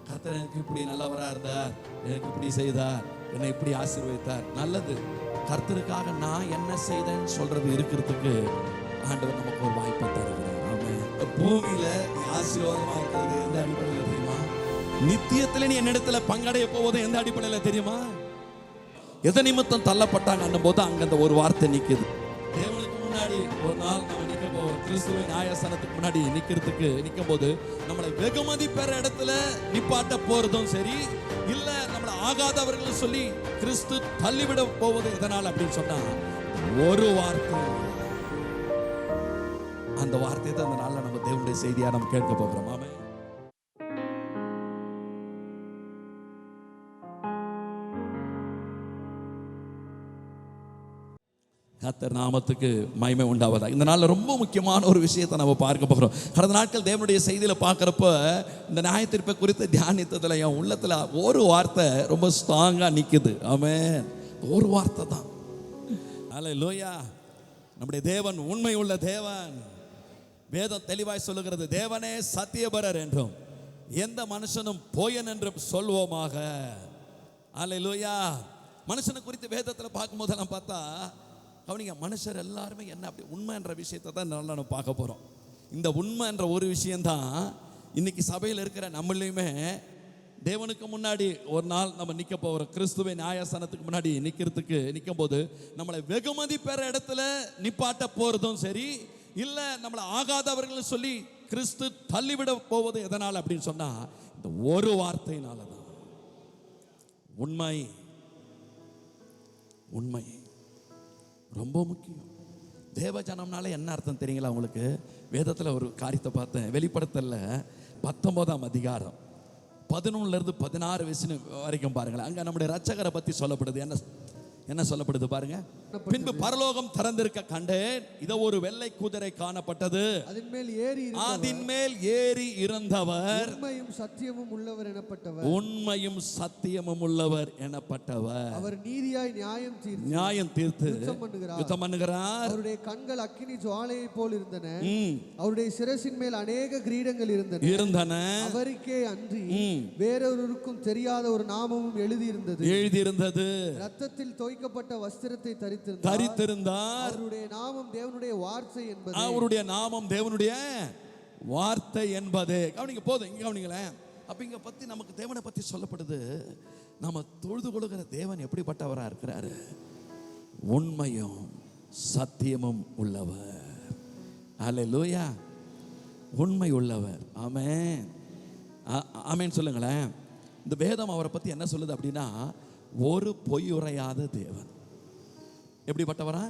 கர்த்தர் எனக்கு இப்படி நல்லவரா இருந்தார், எனக்கு இப்படி செய்தார், என்னை இப்படி ஆசீர்வதித்தார். நல்லது. கர்த்தருக்காக நான் என்ன செய்தேன்னு சொல்றது இருக்கிறதுக்கு ஆண்டவர் நமக்கு ஒரு வாய்ப்பை தருகிறார். ஆமென். பூமியில ஆசீர்வாதமா இருக்கிறது எந்த அடிப்படையில் தெரியுமா? நித்தியத்துல நீ என்னிடத்துல பங்கடைய போவது எந்த அடிப்படையில தெரியுமா? எதை நிமித்தம் தள்ளப்பட்டாங்க போது அங்க அந்த ஒரு வார்த்தை நிக்குது. தேவனுக்கு முன்னாடி ஒரு நாள் நம்ம நிக்க போவோம். கிறிஸ்துவின் நியாயஸ்தானத்துக்கு முன்னாடி நிக்கும் போது நம்மளை வெகுமதி பெற இடத்துல நிப்பாட்ட போறதும் சரி, இல்ல நம்மளை ஆகாதவர்கள் சொல்லி கிறிஸ்து தள்ளிவிட போவது எதனால் அப்படின்னு சொன்னா ஒரு வார்த்தை. அந்த வார்த்தையை தான் அந்த நாள்ல நம்ம தேவனுடைய செய்தியா நம்ம கேட்க போகிறோம். ஆமென். கர்த்தர் நாமத்துக்கு மகிமை உண்டாவதா. இந்த நாளில் ரொம்ப முக்கியமான ஒரு விஷயத்தை நம்ம பார்க்க போகிறோம். கடந்த நாட்கள் தேவனுடைய செய்தியில் பார்க்குறப்ப இந்த நியாயத்தீர்ப்பை குறித்து தியானித்ததில் என் உள்ளத்தில் ஒரு வார்த்தை ரொம்ப ஸ்ட்ராங்காக நிற்குது. ஆமென். ஒரு வார்த்தை தான். அல்லேலூயா. நம்முடைய தேவன் உண்மை உள்ள தேவன். வேதம் தெளிவாய் சொல்லுகிறது, தேவனே சத்தியபரர் என்றும் எந்த மனுஷனும் போயன் என்றும் சொல்வோமாக. அல்லேலூயா. மனுஷனை குறித்து வேதத்தில் பார்க்கும்போதெல்லாம் பார்த்தா கவனிங்க, மனுஷர் எல்லாருமே என்ன அப்படி உண்மை என்ற விஷயத்தை தான் நல்லா நம்ம பார்க்க போகிறோம். இந்த உண்மை என்ற ஒரு விஷயந்தான் இன்னைக்கு சபையில் இருக்கிற நம்மளையுமே தேவனுக்கு முன்னாடி ஒரு நாள் நம்ம நிற்க போகிறோம். கிறிஸ்துவின் நியாயஸ்தானத்துக்கு முன்னாடி நிற்கும் போது நம்மளை வெகுமதி பெற இடத்துல நிப்பாட்ட போகிறதும் சரி, இல்லை நம்மளை ஆகாதவர்கள் சொல்லி கிறிஸ்து தள்ளிவிட போவது எதனால் அப்படின்னு சொன்னா இந்த ஒரு வார்த்தையினால தான். உண்மை. உண்மை ரொம்ப முக்கியம். தேவஜனம்னால என்ன அர்த்தம் தெரியுங்களா உங்களுக்கு? வேதத்தில் ஒரு காரியத்தை பார்த்தேன். வெளிப்படுத்தல 19ஆம் அதிகாரம் 11 to 16 வரைக்கும் பாருங்களேன். அங்க நம்முடைய ரட்சகரை பத்தி சொல்லப்படுது. என்ன சொல்லப்படுது பாருங்க. பின்பு பரலோகம் திறந்திருக்க கண்டேன், இதோ ஒரு வெள்ளை குதிரை காணப்பட்டது. அதின் மேல் ஏறி இருந்தவர் உண்மையும் சத்தியமும் உள்ளவர் எனப்பட்டவர். உண்மையும் சத்தியமும் உள்ளவர் எனப்பட்டவர். அவர் நீதியாய் நியாயம் தீர்த்து யுத்தம் பண்ணுகிறார். அவருடைய கண்கள் அக்கினி ஜுவாலையை போல் இருந்தன. அவருடைய சிரசின் மேல் அநேக கிரீடங்கள் இருந்தன. அவருக்கே அன்றி வேறொருவருக்கும் தெரியாத ஒரு நாமமும் எழுதியிருந்தது. ரத்தத்தில் தோய்க்கப்பட்ட வஸ்திரத்தை தரித்திருந்தார். அவருடைய நாமம் தேவனுடைய வார்த்தை என்பது. அவருடைய நாமம் தேவனுடைய வார்த்தை என்பது. கவனிங்க போதும், இங்க கவனிங்களேன். அப்ப இங்க பத்தி நமக்கு தேவனை பத்தி சொல்லப்படுது. நாம தொழுது கொள்கிற தேவன் எப்படிப்பட்டவரா இருக்கிறாரு? உண்மையும் சத்தியமும் உள்ளவர். அல்லேலூயா. உண்மை உள்ளவர். ஆமென். ஆமென் சொல்லுங்களேன். இந்த வேதம் அவரை பத்தி என்ன சொல்லுது அப்படின்னா, ஒரு பொய் உரையாத தேவன். எப்படிப்பட்டவரா?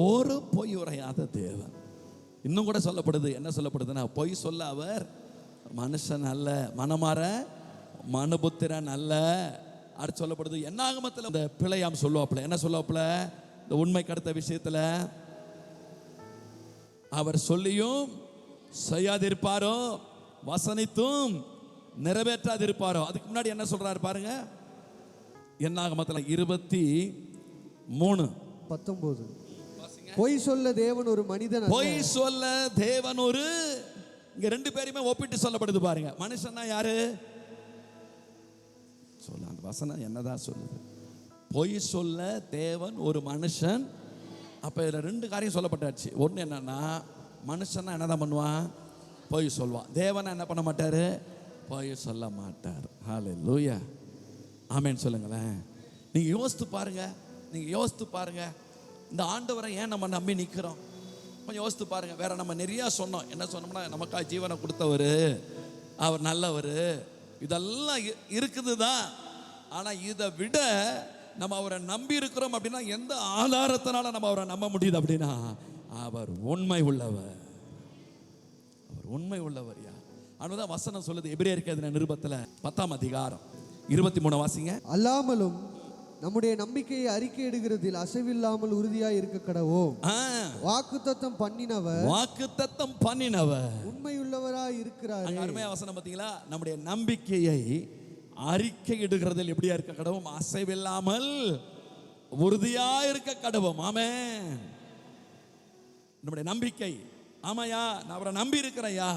ஒரு பொய் உரையாத தேவன். இன்னும் கூட சொல்லப்படுது. என்ன சொல்லப்படுதுன்னா, பொய் சொல்ல அவர் மனுஷன் அல்ல, மனமாற மனுபுத்திரன் அல்ல. அடுத்து சொல்லப்படுது என்னாகமத்தில் இந்த பிழையாம் சொல்லுவாப்புல. என்ன சொல்லுவாப்புல? இந்த உண்மை கடத்த விஷயத்துல அவர் சொல்லியும் செய்யாதிருப்பாரோ, வசனித்தும் நிறைவேற்றாதிருப்பாரோ. அதுக்கு முன்னாடி என்ன சொல்றாரு பாருங்க. என்னாகமத்தில் 23:19. பொய் சொல்ல தேவன் ஒரு மனிதன். பொய் சொல்ல தேவன் ஒரு, இங்க ரெண்டு பேருமே ஒப்பிட்டு சொல்லப்படுது பாருங்க. மனுஷன்னா யாரு? சொல்ல அந்த வசனம் என்னதான் சொல்லுது? பொய் சொல்ல தேவன் ஒரு மனுஷன். அப்ப இதுல ரெண்டு காரியம் சொல்லப்பட்டாச்சு. ஒண்ணு என்னன்னா, மனுஷன்னா என்னதான் பண்ணுவான்? பொய் சொல்வான். தேவனா என்ன பண்ண மாட்டாரு? பொய் சொல்ல மாட்டார். ஹல்லேலூயா. ஆமென் சொல்லுங்களேன். நீங்க யோசித்து பாருங்க. இந்த ஆண்டவரை ஏன் நம்ம நம்பி நிற்கிறோம்? கொஞ்சம் யோசித்து பாருங்க. வேற நம்ம நிறைய சொன்னோம். என்ன சொன்னோம்னா, நமக்காக ஜீவனை கொடுத்தவர், அவர் நல்லவர், இதெல்லாம் இருக்குது தான். ஆனா இதை விட நம்ம அவரை நம்பி இருக்கிறோம் அப்படின்னா, எந்த ஆதாரத்தினால நம்ம அவரை நம்ப முடியுது அப்படின்னா, அவர் உண்மை உள்ளவர். அவர் உண்மை உள்ளவர். அதுதான் வசனம் சொல்லுது. எபிரேயருக்கு நிருபத்துல 10ஆம் அதிகாரம் 23 வாசிங்க. அல்லாமலும் நம்முடைய நம்பிக்கையை அறிக்கையிடுகிறதில் அசைவில்லாமல் உறுதியாய் இருக்க கடவோம். வாக்குத்தத்தம் பண்ணினவர் உண்மையுள்ளவராய் இருக்கிறார். அருமையா வசனம் பார்த்தீங்களா? நம்முடைய நம்பிக்கையை அறிக்கையிடுகிறதில் எப்படியா இருக்க கடவோம்? அசைவில்லாமல் உறுதியாய் இருக்க கடவோம். ஆமென். நம்முடைய நம்பிக்கை, ஆமாயா நான் அவரை நம்பி இருக்கிறையா,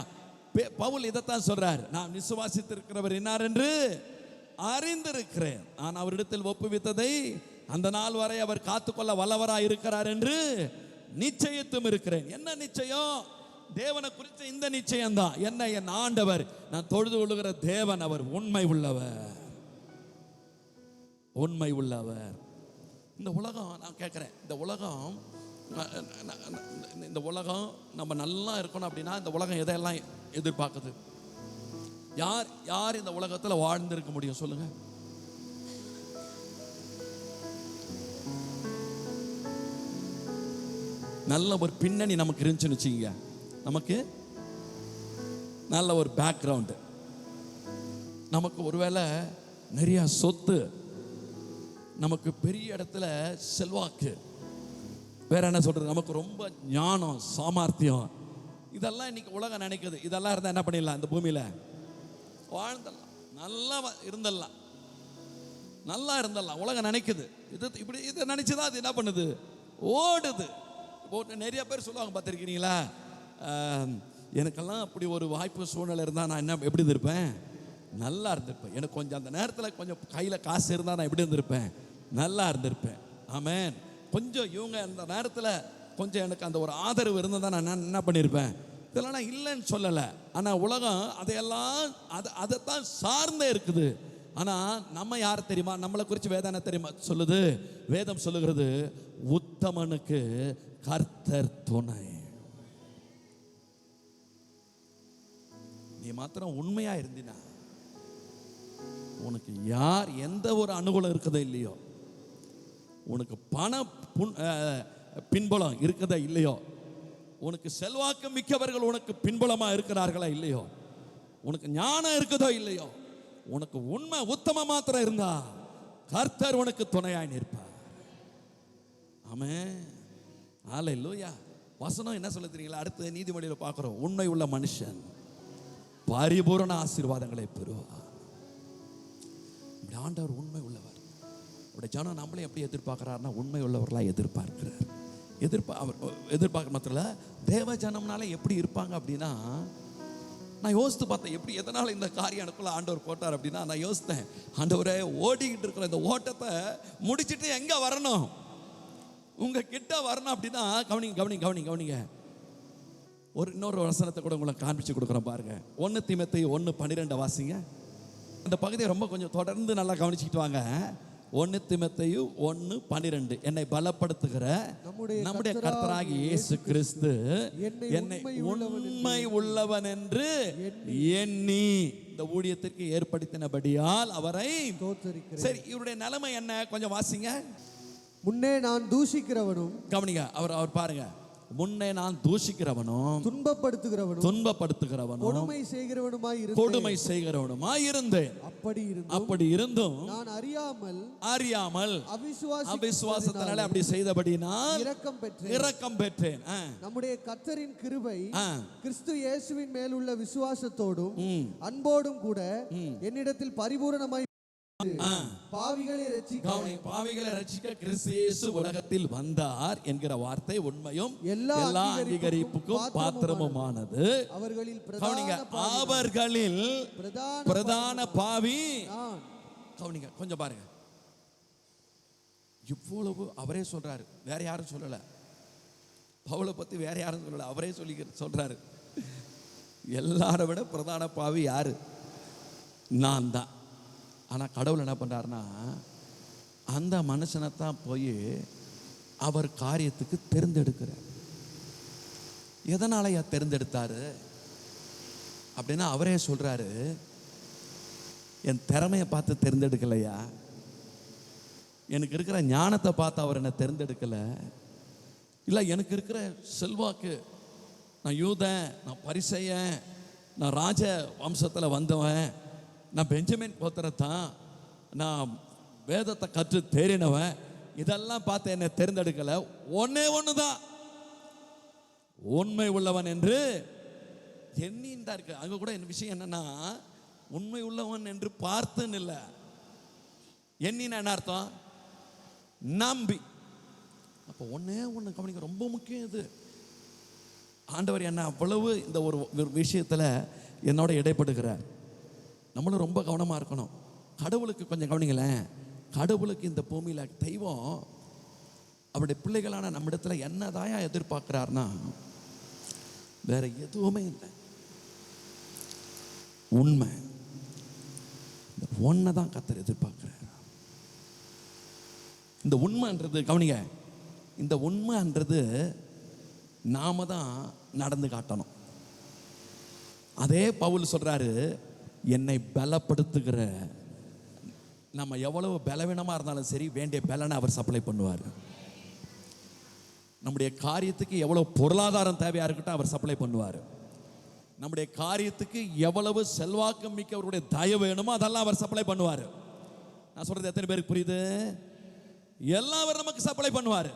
பவுல் இதைத்தான் சொல்றார், நான் விசுவாசித்திருக்கிறவர் இன்னார் என்று அறிந்திருக்கிறேன், நான் அவரிடத்தில் ஒப்புவித்ததை அந்த நாள் வரை அவர் காத்துக்கொள்ள வல்லவராய் இருக்கிறார் என்று நிச்சயத்தும் இருக்கிறேன். என்ன நிச்சயம்? தேவனை குறித்த இந்த நிச்சயம் தான். என்ன? என் ஆண்டவர், நான் தொழுது கொள்ளுகிற தேவன், அவர் உண்மை உள்ளவர், உண்மை உள்ளவர். இந்த உலகம், நான் கேட்குறேன், இந்த உலகம் நம்ம நல்லா இருக்கணும் அப்படின்னா இந்த உலகம் எதையெல்லாம் எதிர்பார்க்குது? யார் இந்த உலகத்தில் வாழ்ந்திருக்க முடியும் சொல்லுங்க? நல்ல ஒரு பின்னணி நமக்கு இருந்துச்சுன்னு வச்சுக்கோங்க, நமக்கு நல்ல ஒரு பேக்ரவுண்டு, நமக்கு ஒருவேளை நிறைய சொத்து, நமக்கு பெரிய இடத்துல செல்வாக்கு, வேற என்ன சொல்றது, நமக்கு ரொம்ப ஞானம், சாமர்த்தியம், இதெல்லாம் இன்னைக்கு உலகம் நினைக்குது. இதெல்லாம் இருந்தால் என்ன பண்ணிடலாம்? இந்த பூமியில் வாழ்ந்துடலாம், நல்லா இருந்துடலாம், நல்லா இருந்துடலாம். உலகம் நினைக்குது இப்படி. இதை நினைச்சுதான் அது என்ன பண்ணுது? ஓடுது. நிறைய பேர் சொல்லுவாங்க, பார்த்துருக்கீங்களா, எனக்கெல்லாம் அப்படி ஒரு வாய்ப்பு சூழ்நிலை இருந்தால் நான் என்ன எப்படி இருந்திருப்பேன்? நல்லா இருந்திருப்பேன். எனக்கு கொஞ்சம் அந்த நேரத்தில் கொஞ்சம் கையில் காசு இருந்தால் நான் எப்படி இருந்திருப்பேன்? நல்லா இருந்திருப்பேன். ஆமென். கொஞ்சம் இவங்க அந்த நேரத்தில் கொஞ்சம் எனக்கு அந்த ஒரு ஆதரவு இருந்தால் நான் என்ன பண்ணியிருப்பேன்? இதெல்லாம் நான் இல்லைன்னு சொல்லலை. ஆனால் உலகம் அதைத்தான் சார்ந்தே இருக்குது. ஆனால் நம்ம யார் தெரியுமா? நம்மளை குறித்து வேதம் என்ன தெரியுமா சொல்லுது? வேதம் சொல்லுகிறது, உத்தமனுக்கு கர்த்தர் துணை. நீ மாத்திரம் உண்மையா இருந்தினா, உனக்கு யார் எந்த ஒரு அனுகூலம் இருக்குதோ இல்லையோ, உனக்கு பண பின்புலம் இருக்குதா இல்லையோ, உனக்கு செல்வாக்கு மிக்கவர்கள் உனக்கு பின்புலமா இருக்கிறார்களா இல்லையோ, உனக்கு ஞானம் இருக்குதோ இல்லையோ, உனக்கு உண்மை உத்தம மாத்திரம் இருந்தா கர்த்தர் உனக்கு துணையாய் நிற்பார். ஆமென். ஹல்லேலூயா. வசனம் என்ன சொல்ல தெரியுங்களா? அடுத்த நீதிமொழியில் பார்க்கிறோம், உண்மை உள்ள மனுஷன் பரிபூரண ஆசீர்வாதங்களை பெறுவார். ஆண்டவர் உண்மை உள்ளவர். அவருடைய ஜனம் நம்மளே எப்படி எதிர்பார்க்கிறாருன்னா, உண்மை உள்ளவர்களாக எதிர்பார்க்கிறார். அவர் எதிர்பார்க்க மாத்திரம் தேவ ஜனம்னால எப்படி இருப்பாங்க அப்படின்னா, நான் யோசித்து பார்த்தேன், எப்படி எதனால் இந்த காரியம் எனக்குள்ள ஆண்டவர் போட்டார் அப்படின்னா, நான் யோசித்தேன், ஆண்டவரே ஓடிக்கிட்டு இருக்கிற இந்த ஓட்டத்தை முடிச்சுட்டு எங்கே வரணும்? உங்கள் கிட்ட வரணும் அப்படின்னா, கவனிங்க. இன்னொரு வசனத்தை கூட உங்களுக்கு காண்பிச்சு கொடுக்குறேன் பாருங்க. 1 தீமோத்தேயு 1:12 வாசிங்க. அந்த பகுதியை ரொம்ப கொஞ்சம் தொடர்ந்து நல்லா கவனிச்சுக்கிட்டு வாங்க. 1 தீமோத்தேயு 1:12, என்னை பலப்படுத்துகிற நம்முடைய கர்த்தராகிய இயேசு கிறிஸ்து என்னை உண்மை உள்ளவன் என்று எண்ணி இந்த ஊழியத்திற்கு ஏற்படுத்தினபடியால் அவரை தோத்தரிக்கிறேன். சரி, இவருடைய நிலைமை என்ன? கொஞ்சம் வாசிங்க. முன்னே நான் தூஷிக்கிறவனும், கவனிங்க, அவர் பாருங்க, முன்னே நான் தூஷிக்கிறவனும் துன்பப்படுத்துகிறவனும் கொடுமை செய்கிறவனுமாய் இருந்தேன். அப்படி இருந்தும் நான் அறியாமல் அவிசுவாசத்தினால அப்படி செய்தபடினால் இரக்கம் பெற்றேன். நம்முடைய கர்த்தரின் கிருபை கிறிஸ்து இயேசுவின் மேல் உள்ள விசுவாசத்தோடும் அன்போடும் கூட என்னிடத்தில் பரிபூரணமாய் பாவிகளை ரட்சிக்க கிறிஸ்து இயேசு உலகத்தில் வந்தார் என்கிற வார்த்தை உண்மையும் எல்லா அங்கீகரிப்புக்கும் பாத்திரமுமானது. அவர்களில் பிரதான பாவி, கவனிங்க, கொஞ்சம் பாருங்க, இவ்வளவு அவரே சொல்றாரு, வேற யாரும் சொல்லல. பவுலை பத்தி வேற யாரும் சொல்லல, அவரே சொல்றாரு, எல்லாரை விட பிரதான பாவி யாரு? நான் தான். ஆனால் கடவுள் என்ன பண்ணுறாருன்னா, அந்த மனுஷனை தான் போய் அவர் காரியத்துக்கு தேர்ந்தெடுக்கிறார். எதனாலயா தேர்ந்தெடுத்தாரு அப்படின்னா, அவரே சொல்கிறாரு, என் திறமையை பார்த்து தேர்ந்தெடுக்கலையா, எனக்கு இருக்கிற ஞானத்தை பார்த்து அவர் என்னை தேர்ந்தெடுக்கலை, இல்லை எனக்கு இருக்கிற செல்வாக்கு, நான் யூதன், நான் பரிசேயன், நான் ராஜ வம்சத்தில் வந்தவன், நான் பெஞ்சமின் கோத்திரத்தான், நான் வேதத்தை கற்று தேறினவன், இதெல்லாம் பார்த்து என்னை தேர்ந்தெடுக்கலை. ஒன்று தான் உண்மை உள்ளவன் என்று எண்ணின்னு தான் இருக்கு. அங்கே கூட என்ன விஷயம் என்னன்னா, உண்மை உள்ளவன் என்று பார்த்துன்னு இல்லை, எண்ணினா என்ன அர்த்தம்? நம்பி. அப்போ ஒன்று கவனிக்க, ரொம்ப முக்கியம் இது. ஆண்டவர் என்ன அவ்வளவு இந்த ஒரு விஷயத்தில் என்னோட இடைப்படுகிறார். நம்மளும் ரொம்ப கவனமாக இருக்கணும். கடவுளுக்கு கொஞ்சம் கவனிங்களேன். கடவுளுக்கு இந்த பூமியில் தெய்வம் அவருடைய பிள்ளைகளான நம்மிடத்துல என்னதாயா எதிர்பார்க்கிறார்னா வேற எதுவுமே இல்லை, உண்மை. ஒன்றை தான் கர்த்தர் எதிர்பார்க்கிறார். இந்த உண்மைன்றது கவனிங்க, இந்த உண்மைன்றது நாம தான் நடந்து காட்டணும். அதே பவுல் சொல்றாரு, என்னை பலப்படுத்துகிற, நம்ம எவ்வளவு பலவீனமாக இருந்தாலும் சரி வேண்டிய பலனை அவர் சப்ளை பண்ணுவார். நம்முடைய காரியத்துக்கு எவ்வளவு பொருளாதாரம் தேவையா இருக்கட்டும் அவர் சப்ளை பண்ணுவார். நம்முடைய காரியத்துக்கு எவ்வளவு செல்வாக்கம் மிக்க அவருடைய தயவு வேணுமோ அதெல்லாம் அவர் சப்ளை பண்ணுவார். நான் சொல்றது எத்தனை பேருக்கு புரியுது? எல்லாம் அவர் நமக்கு சப்ளை பண்ணுவார்.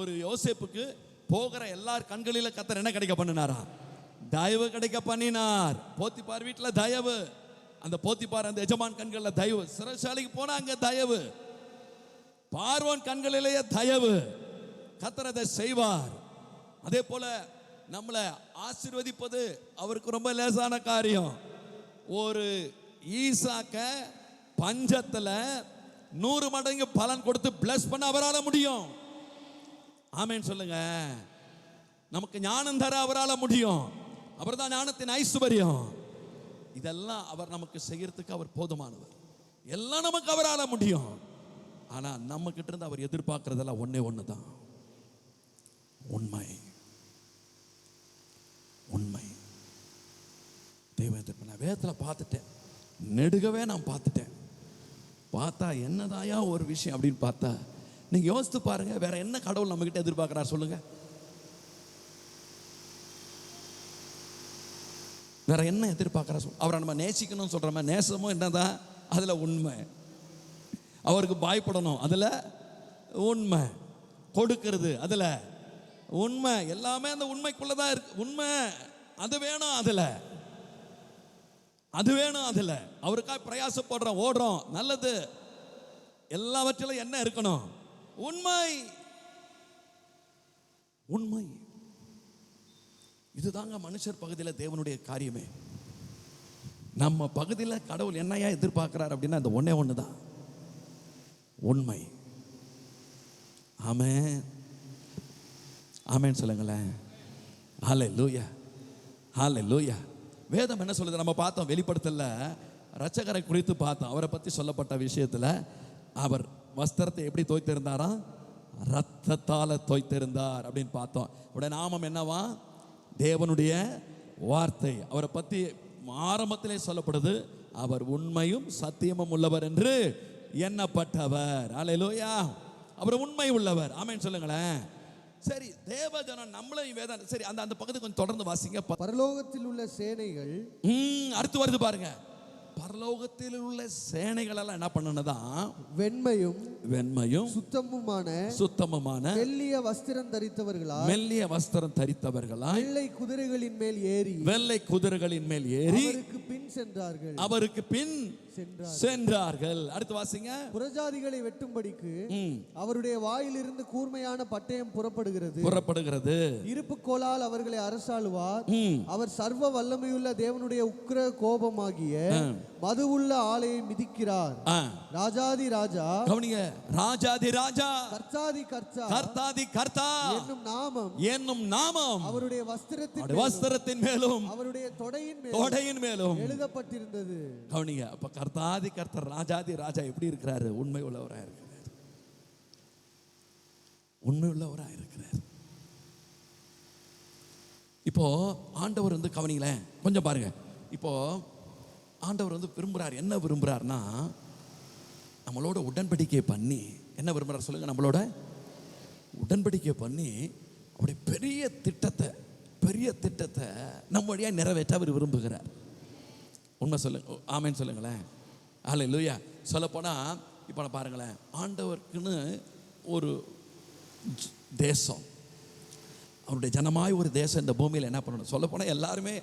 ஒரு யோசேப்புக்கு போகிற எல்லார் கண்களில கர்த்தர் என்ன கிடைக்க பண்ணினாரா? தயவு கிடைக்க பண்ணினார். போத்திபார் வீட்டில் தயவு, அந்த போத்திபார் அந்த எஜமான் கண்களில் தயவு, சிறைச்சாலைக்கு போனா அங்க தயவு, பார்வோன் கண்களிலேயே தயவு. கர்த்தர் அதை செய்வார். அதே போல நம்மளை ஆசீர்வதிப்பது அவருக்கு ரொம்ப லேசான காரியம். ஒரு ஈசாக்க பஞ்சத்துல 100 மடங்கு பலன் கொடுத்து பிளஸ் பண்ண அவரால் முடியும். ஆமென் சொல்லுங்க. நமக்கு ஞானம் தர அவரால் முடியும். அவர் தான் ஞானத்தின் ஐஸ்வர்யம். இதெல்லாம் அவர் நமக்கு செய்யறதுக்கு அவர் போதுமானவர். எல்லாம் நமக்கு அவரால் முடியும். ஆனா நம்ம கிட்ட இருந்து அவர் எதிர்பார்க்கறதெல்லாம் ஒன்னே ஒன்று தான், உண்மை. உண்மை. தெய்வத்தை நான் வேதத்தில் பார்த்துட்டேன், நெடுகவே நான் பார்த்துட்டேன். பார்த்தா என்னதாயா ஒரு விஷயம் அப்படின்னு பார்த்தா, நீங்க யோசித்து பாருங்க, வேற என்ன கடவுள் நம்ம கிட்ட எதிர்பார்க்கிறார் சொல்லுங்க? வேற என்ன எதிர்பார்க்கிறார்? அவரை நம்ம நேசிக்கணும்னு சொல்றோம், நேசமும் என்னதான் அதுல உண்மை. அவருக்கு பயப்படணும் அதுல உண்மை. கொடுக்கிறது அதுல உண்மை. எல்லாமே அந்த உண்மைக்குள்ளதான் இருக்கு. உண்மை அது வேணும், அதுல அது வேணும். அதுல அவருக்காக பிரயாசப்படுறோம், ஓடுறோம், நல்லது. எல்லாவற்றிலும் என்ன இருக்கணும்? உண்மை. உண்மை. இதுதாங்க மனுஷர் பகுதியில் தேவனுடைய காரியமே. நம்ம பகுதியில் கடவுள் என்னையா எதிர்பார்க்கிறார் அப்படின்னா அந்த ஒன்னே ஒன்று தான், உண்மை. ஆமென். ஆமென் சொல்லுங்களேன். ஹல்லேலூயா, ஹல்லேலூயா. வேதம் என்ன சொல்லுது? நம்ம பார்த்தோம், வெளிப்படுத்தல இரட்சகரை குறித்து பார்த்தோம். அவரை பற்றி சொல்லப்பட்ட விஷயத்தில் அவர் வஸ்திரத்தை எப்படி தோய்த்திருந்தாரா? ரத்தத்தால் தோய்த்திருந்தார் அப்படின்னு பார்த்தோம். உடைய நாமம் என்னவா? தேவனுடைய வார்த்தை. அவரை பற்றி ஆரம்பத்திலே சொல்லப்படுது, அவர் உண்மையும் சத்தியமும் உள்ளவர் என்று எண்ணப்பட்டவர். அல்லேலூயா. அவர் உண்மை உள்ளவர். ஆமென் சொல்லுங்களேன். சரி, தேவஜனம் நம்மளையும் வேதம். சரி, அந்த பகுதி கொஞ்சம் தொடர்ந்து வாசிங்க. பரலோகத்தில் உள்ள சேனைகள் அடுத்து வருது பாருங்க. பரலோகத்தில் உள்ள சேனைகள் எல்லாம் என்ன பண்ணனதான்? வெண்மையும் சுத்தமுமான மெல்லிய வஸ்திரம் தரித்தவர்களாய் வெள்ளை குதிரைகளின் மேல் ஏறி அவருக்கு பின் சென்றார்கள். அடுத்து வாசிங்க. புறஜாதிகளை வெட்டும்படிக்கு அவருடைய வாயிலிருந்து கூர்மையான பட்டயம் புறப்படுகிறது. இருப்பு கோலால் அவர்களை அரசாளுவார். அவர் சர்வ வல்லமையுள்ள தேவனுடைய உக்கிர கோபமாகிய மதுவுள்ள ஆலையை மிதிக்கிறார். ராஜாதி ராஜா, கவனிங்க, ராஜாதி ராஜா, கர்த்தாதி கர்த்தா என்னும் நாமம் அவருடைய வஸ்திரத்தின் மேலும் அவருடைய தொடையின் மேலும் எழுதப்பட்டிருந்தது. கவனிங்க. அப்ப கர்த்தாதி கர்த்தர், ராஜாதி ராஜா எப்படி இருக்கிறாரு? உண்மை உள்ளவராக இருக்கிறார். உண்மை உள்ளவராக இருக்கிறார். இப்போ ஆண்டவர் வந்து கவனிங்களேன், கொஞ்சம் பாருங்க. இப்போ ஆண்டவர் வந்து விரும்புகிறார். என்ன விரும்புகிறார்னா, நம்மளோட உடன்படிக்கை பண்ணி, என்ன விரும்புகிறார் சொல்லுங்க? நம்மளோட உடன்படிக்கை பண்ணி அவருடைய பெரிய திட்டத்தை நம்ம வழியாக நிறைவேற்ற அவர் விரும்புகிறார். உண்மை சொல்லுங்க, ஆமென் சொல்லுங்களேன். அல்லேலூயா. சொல்லப்போனால் இப்போ பாருங்களேன், ஆண்டவருக்குன்னு ஒரு தேசம், அவருடைய ஜனமாய் ஒரு தேசம் இந்த பூமியில் என்ன பண்ணணும்? சொல்லப்போனால் எல்லாருமே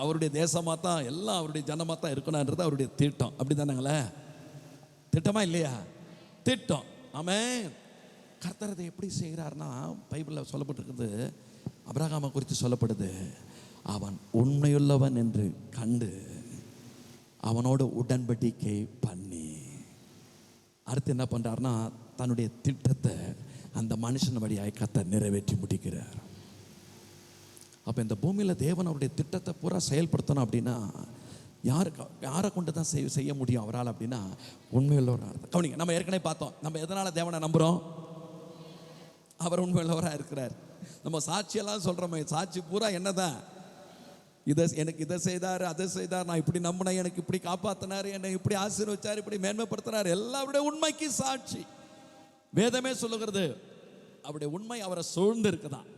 அவருடைய தேசமாக தான், எல்லாம் அவருடைய ஜனமாக தான் இருக்கணுன்றது அவருடைய திட்டம். அப்படி தானங்களே? திட்டமா இல்லையா? திட்டம். ஆமென். கர்த்தர் அதை எப்படி செய்கிறார்னா, பைபிளில் சொல்லப்பட்டிருக்குது, அபிரகாமை குறித்து சொல்லப்படுது, அவன் உண்மையுள்ளவன் என்று கண்டு அவனோடு உடன்படிக்கை பண்ணி, அடுத்து என்ன பண்றாருன்னா, தன்னுடைய திட்டத்தை அந்த மனுஷன் வழியாய் கர்த்தர் நிறைவேற்றி முடிக்கிறார். அப்போ இந்த பூமியில் தேவன் அவருடைய திட்டத்தை பூரா செயல்படுத்தணும் அப்படின்னா யாரை கொண்டு தான் செய்ய முடியும் அவரால் அப்படின்னா, உண்மையுள்ளவராக. கவனிங்க, நம்ம ஏற்கனவே பார்த்தோம், நம்ம எதனால் தேவனை நம்புகிறோம்? அவர் உண்மையுள்ளவராக இருக்கிறார். நம்ம சாட்சியெல்லாம் சொல்கிறோமே, சாட்சி பூரா என்னதான், எனக்கு இதை செய்தார், அதை செய்தார், நான் இப்படி நம்பினேன், எனக்கு இப்படி காப்பாற்றினார், என்னை இப்படி ஆசீர்வதிச்சார், இப்படி மேன்மைப்படுத்தினார், எல்லாருடைய உண்மைக்கு சாட்சி. வேதமே சொல்லுகிறது, அவருடைய உண்மை அவரை சூழ்ந்து இருக்குதான்.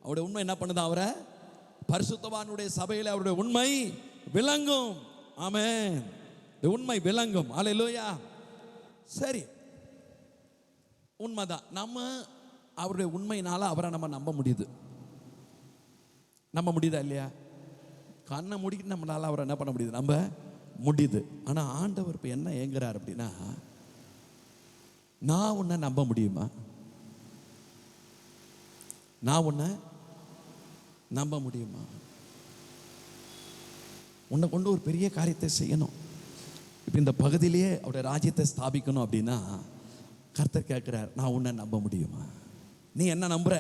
அவருடைய உண்மை என்ன பண்ணுதான், அவரை பரிசுத்தவானுடைய சபையில் அவருடைய உண்மை விளங்கும். ஆமென். உண்மை விளங்கும். அல்லேலூயா. சரி, உண்மைதான். நம்ம அவருடைய உண்மையினால அவரை நம்ம நம்ப முடியுது. நம்ப முடியுதா இல்லையா? கண்ணை முடிக்கிட்டு நம்மளால அவரை என்ன பண்ண முடியுது? நம்ப முடியுது. ஆனால் ஆண்டவர் இப்போ என்ன ஏங்குறார் அப்படின்னா, நான் உன்னை நம்ப முடியுமா? நான் உன்னை நம்ப முடியுமா? உன்னை கொண்டு ஒரு பெரிய காரியத்தை செய்யணும், இப்போ இந்த பகுதியிலேயே அவருடைய ராஜ்யத்தை ஸ்தாபிக்கணும் அப்படின்னா கர்த்தர் கேட்கிறார், நான் உன்னை நம்ப முடியுமா? நீ என்ன நம்புற?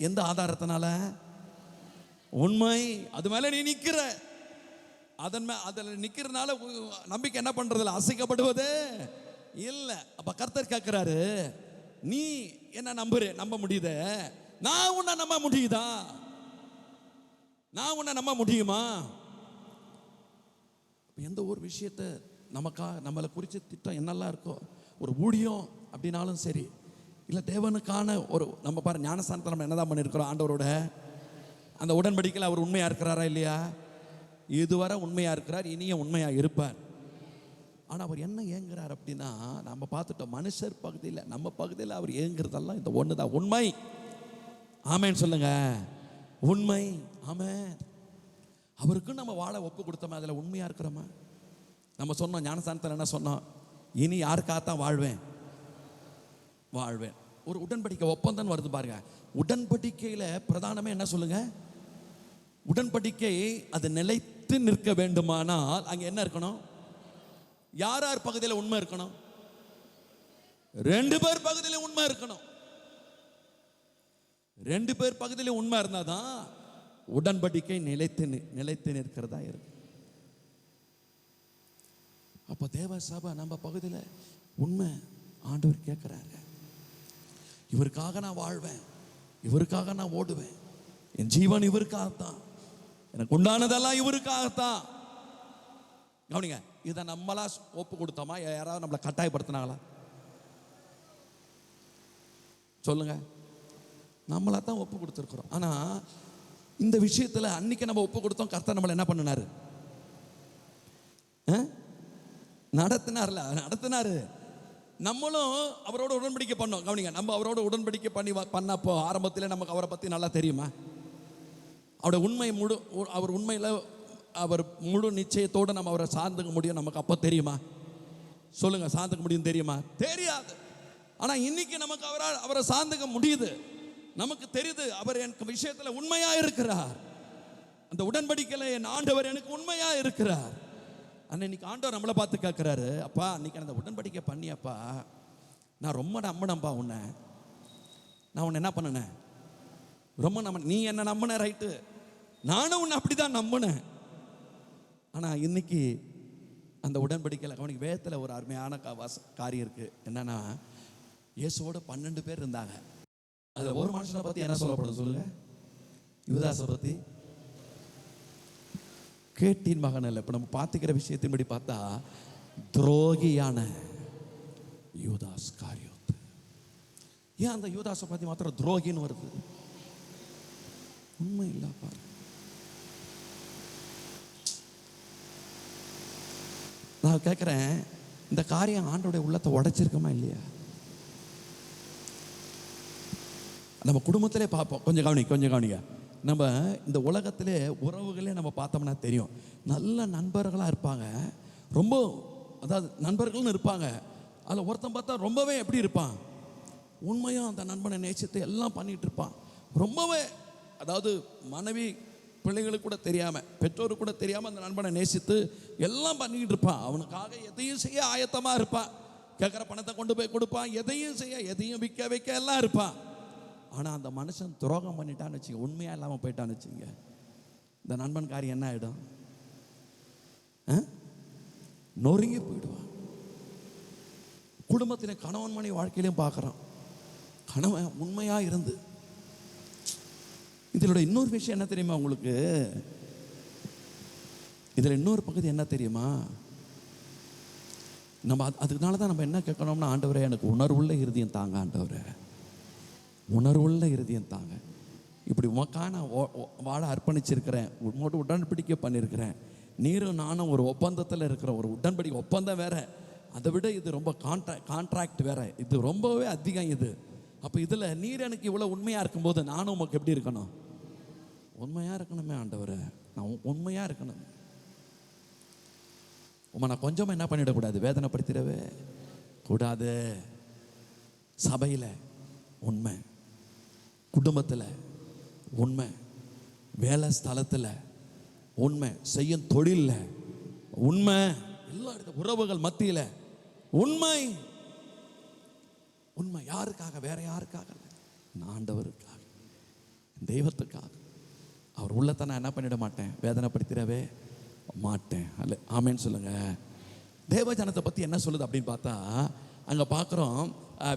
எந்த ஆதாரத்தினால? உண்மை, அது மேல நீ நிற்கிற, அதில் நிற்கிறதுனால நம்பிக்கை என்ன பண்றதில்ல, அசைக்கப்படுவது இல்லை. அப்ப கர்த்தர் கேட்கிறாரு, நீ என்ன நம்ப முடியுத, நான் உன்னை நம்ப முடியுதா? நான் உன்னை நம்ப முடியுமா? எந்த ஒரு விஷயத்தை நம்மளை குறித்து திட்டம் என்னெல்லாம் இருக்கோ, ஒரு ஊழியம் அப்படின்னாலும் சரி, இல்லை தேவனுக்கான ஒரு, நம்ம பாரு ஞானஸ்தானத்தை நம்ம என்னதான் பண்ணியிருக்கிறோம், ஆண்டவரோட அந்த உடன்படிக்கையில் அவர் உண்மையாக இருக்கிறாரா இல்லையா? இதுவரை உண்மையாக இருக்கிறார், இனியும் உண்மையாக இருப்பார். ஆனால் அவர் என்ன ஏங்குறார் அப்படின்னா, நம்ம பார்த்துட்டோம் மனுஷர் பகுதியில், நம்ம பகுதியில் அவர் ஏங்குறதெல்லாம் இந்த ஒன்று தான், உண்மை. ஆமேன்னு சொல்லுங்க, உண்மை. ஆமென். அவருக்கு நம்ம வாழ ஒப்பு கொடுத்தோமே, அதில் உண்மையாக இருக்கிறோமா? நம்ம சொன்னோம் ஞானஸ்தானத்தில் என்ன சொன்னோம், இனி யாருக்காகத்தான் வாழ்வேன். ஒரு உடன்படிக்கை ஒப்பந்தம் வருது பாருங்க. உடன்படிக்கையில் பிரதானமே என்ன சொல்லுங்க, உடன்படிக்கை அது நிலைத்து நிற்க வேண்டுமானால் அங்கே என்ன இருக்கணும்? யார் யார் பகுதியில் உண்மை இருக்கணும்? 2 பேர் பகுதியில் உண்மை இருக்கணும். 2 பேர் பகுதியில் உண்மை இருந்தாதான் உடன்படிக்கை நிலைத்து நிற்கிறதா இருக்கு. அப்ப தேவ சபை நம்ம பகுதியில் உண்மை ஆண்டவர் கேட்கிறாங்க. இவருக்காக நான் வாழ்வேன், இவருக்காக நான் ஓடுவேன், என் ஜீவன் இவருக்காகத்தான், எனக்கு உண்டானதெல்லாம் இவருக்காகத்தான். கவனிங்க, இதை நம்மளா ஒப்பு கொடுத்தோமா, யாராவது நம்மளை கட்டாயப்படுத்தினாங்களா? சொல்லுங்க. நம்மளா தான் ஒப்பு கொடுத்துருக்குறோம். ஆனால் இந்த விஷயத்தில் அன்னைக்கு நம்ம ஒப்பு கொடுத்தோம், கர்த்தர் நம்மளை என்ன பண்ணினாரு? நடத்தினாரு. நம்மளும் அவரோட உடன்படிக்கை பண்ணோம். கவனிங்க, நம்ம அவரோட உடன்படிக்கை பண்ணப்போ ஆரம்பத்தில் நமக்கு அவரை பற்றி நல்லா தெரியுமா? அவருடைய உண்மை அவர் உண்மையில் அவர் முழு நிச்சயத்தோடு நம்ம அவரை சார்ந்துக்க முடியும் நமக்கு அப்போ தெரியுமா? சொல்லுங்க, சார்ந்துக்க முடியும் தெரியுமா? தெரியாது. ஆனால் இன்னைக்கு நமக்கு அவரை சார்ந்துக்க முடியுது, நமக்கு தெரியுது அவர் எனக்கு விஷயத்தில் உண்மையா இருக்கிறார். அந்த உடன்படிக்கையில் என் ஆண்டவர் எனக்கு உண்மையா இருக்கிறார். அன்னைக்கு ஆண்டவர் நம்மளை பார்த்து கேட்கிறாரு, அப்பா அன்னைக்கு அந்த உடன்படிக்கை பண்ணியப்பா, நான் ரொம்ப நம்பினப்பா உன்னை, நான் உன்னை என்ன பண்ணினேன், ரொம்ப நீ என்ன நம்பின ரைட்டு, நானும் உன்னை அப்படிதான் நம்பினேன். ஆனால் இன்னைக்கு அந்த உடன்படிக்கையில் அவனுக்கு வேதத்தில் ஒரு அருமையான காரியம் இருக்கு. என்னன்னா, இயேசுவோட 12 பேர் இருந்தாங்க. அதில் ஒரு மனுஷனை பற்றி என்ன சொல்லப்படுது சொல்லுங்க? யூதாசை பற்றி. கேட்டின் மகன் இல்லை. இப்போ நம்ம பார்த்துக்கிற விஷயத்தின்படி பார்த்தா துரோகியான யூதாஸ் காரியோத். ஏன் அந்த யூதாஸை பற்றி மாத்திரம் துரோகின்னு வருது? உண்மை இல்லை பாரு. நான் கேட்குறேன், இந்த காரியம் ஆண்டோடைய உள்ளத்தை உடைச்சிருக்கமா இல்லையா? நம்ம குடும்பத்திலே பார்ப்போம். கொஞ்சம் கவனிங்க. நம்ம இந்த உலகத்திலே உறவுகளே நம்ம பார்த்தோம்னா தெரியும், நல்ல நண்பர்களாக இருப்பாங்க, ரொம்ப அதாவது நண்பர்கள்னு இருப்பாங்க. அதில் ஒருத்தன் பார்த்தா ரொம்பவே எப்படி இருப்பான், உண்மையாக அந்த நண்பனை நேசித்து எல்லாம் பண்ணிட்டு இருப்பான். ரொம்பவே, அதாவது மனைவி பிள்ளைகளுக்கு கூட தெரியாமல், பெற்றோருக்கு கூட தெரியாமல் அந்த நண்பனை நேசித்து எல்லாம் பண்ணிக்கிட்டு இருப்பான். அவனுக்காக எதையும் செய்ய ஆயத்தமாக இருப்பான். கேட்குற பணத்தை கொண்டு போய் கொடுப்பான், எதையும் செய்ய, எதையும் விற்க வைக்க எல்லாம் இருப்பான். ஆனால் அந்த மனுஷன் துரோகம் பண்ணிட்டான்னு வச்சுங்க, உண்மையாக இல்லாமல் போயிட்டான்னு வச்சுங்க, இந்த நண்பன் காரியம் என்ன ஆகிடும், நொறுங்கி போயிடுவான். குடும்பத்தில் கணவன் மணி வாழ்க்கையிலையும் பார்க்குறான். கணவன் உண்மையாக இருந்து, இதில் இன்னொரு விஷயம் என்ன தெரியுமா உங்களுக்கு, இதில் இன்னொரு பகுதி என்ன தெரியுமா, நம்ம அதுக்குனால தான் நம்ம என்ன கேட்கணும்னா, ஆண்டவரே எனக்கு உணர்வுள்ள இருதயம் தாங்க, ஆண்டவரே உணர்வுள்ள இருதயம் தாங்க. இப்படி உமக்கான வாழ அர்ப்பணிச்சிருக்கிறேன், உங்களோட உடன்படிக்கை பண்ணியிருக்கிறேன், நீரும் நானும் ஒரு ஒப்பந்தத்தில் இருக்கிற ஒரு உடன்படிக்கை ஒப்பந்தம் வேற, அதை விட இது ரொம்ப கான்ட்ராக்ட் வேற, இது ரொம்பவே அதிகம் இது. அப்போ இதில் நீர் எனக்கு இவ்வளோ உண்மையாக இருக்கும்போது நானும் உமக்கு எப்படி இருக்கணும், உண்மையாக இருக்கணுமே ஆண்டவரே, நான் உண்மையாக இருக்கணும். நான் கொஞ்சமாக என்ன பண்ணிடக்கூடாது, வேதனைப்படுத்திடவே கூடாது. சபையில் உண்மை, குடும்பத்தில் உண்மை, வேலை ஸ்தலத்தில் உண்மை, செய்யும் தொழிலில் உண்மை, எல்லா இடத்துல உறவுகள் மத்தியில் உண்மை. உண்மை யாருக்காக, வேற யாருக்காக, ஆண்டவருக்காக, தெய்வத்துக்காக. அவர் உள்ளத்தை நான் என்ன பண்ணிட மாட்டேன், வேதனைப்படுத்திடவே மாட்டேன். அல்ல ஆமேன்னு சொல்லுங்க. தேவஜனத்தை பற்றி என்ன சொல்லுது அப்படின்னு பார்த்தா, அங்கே பார்க்குறோம்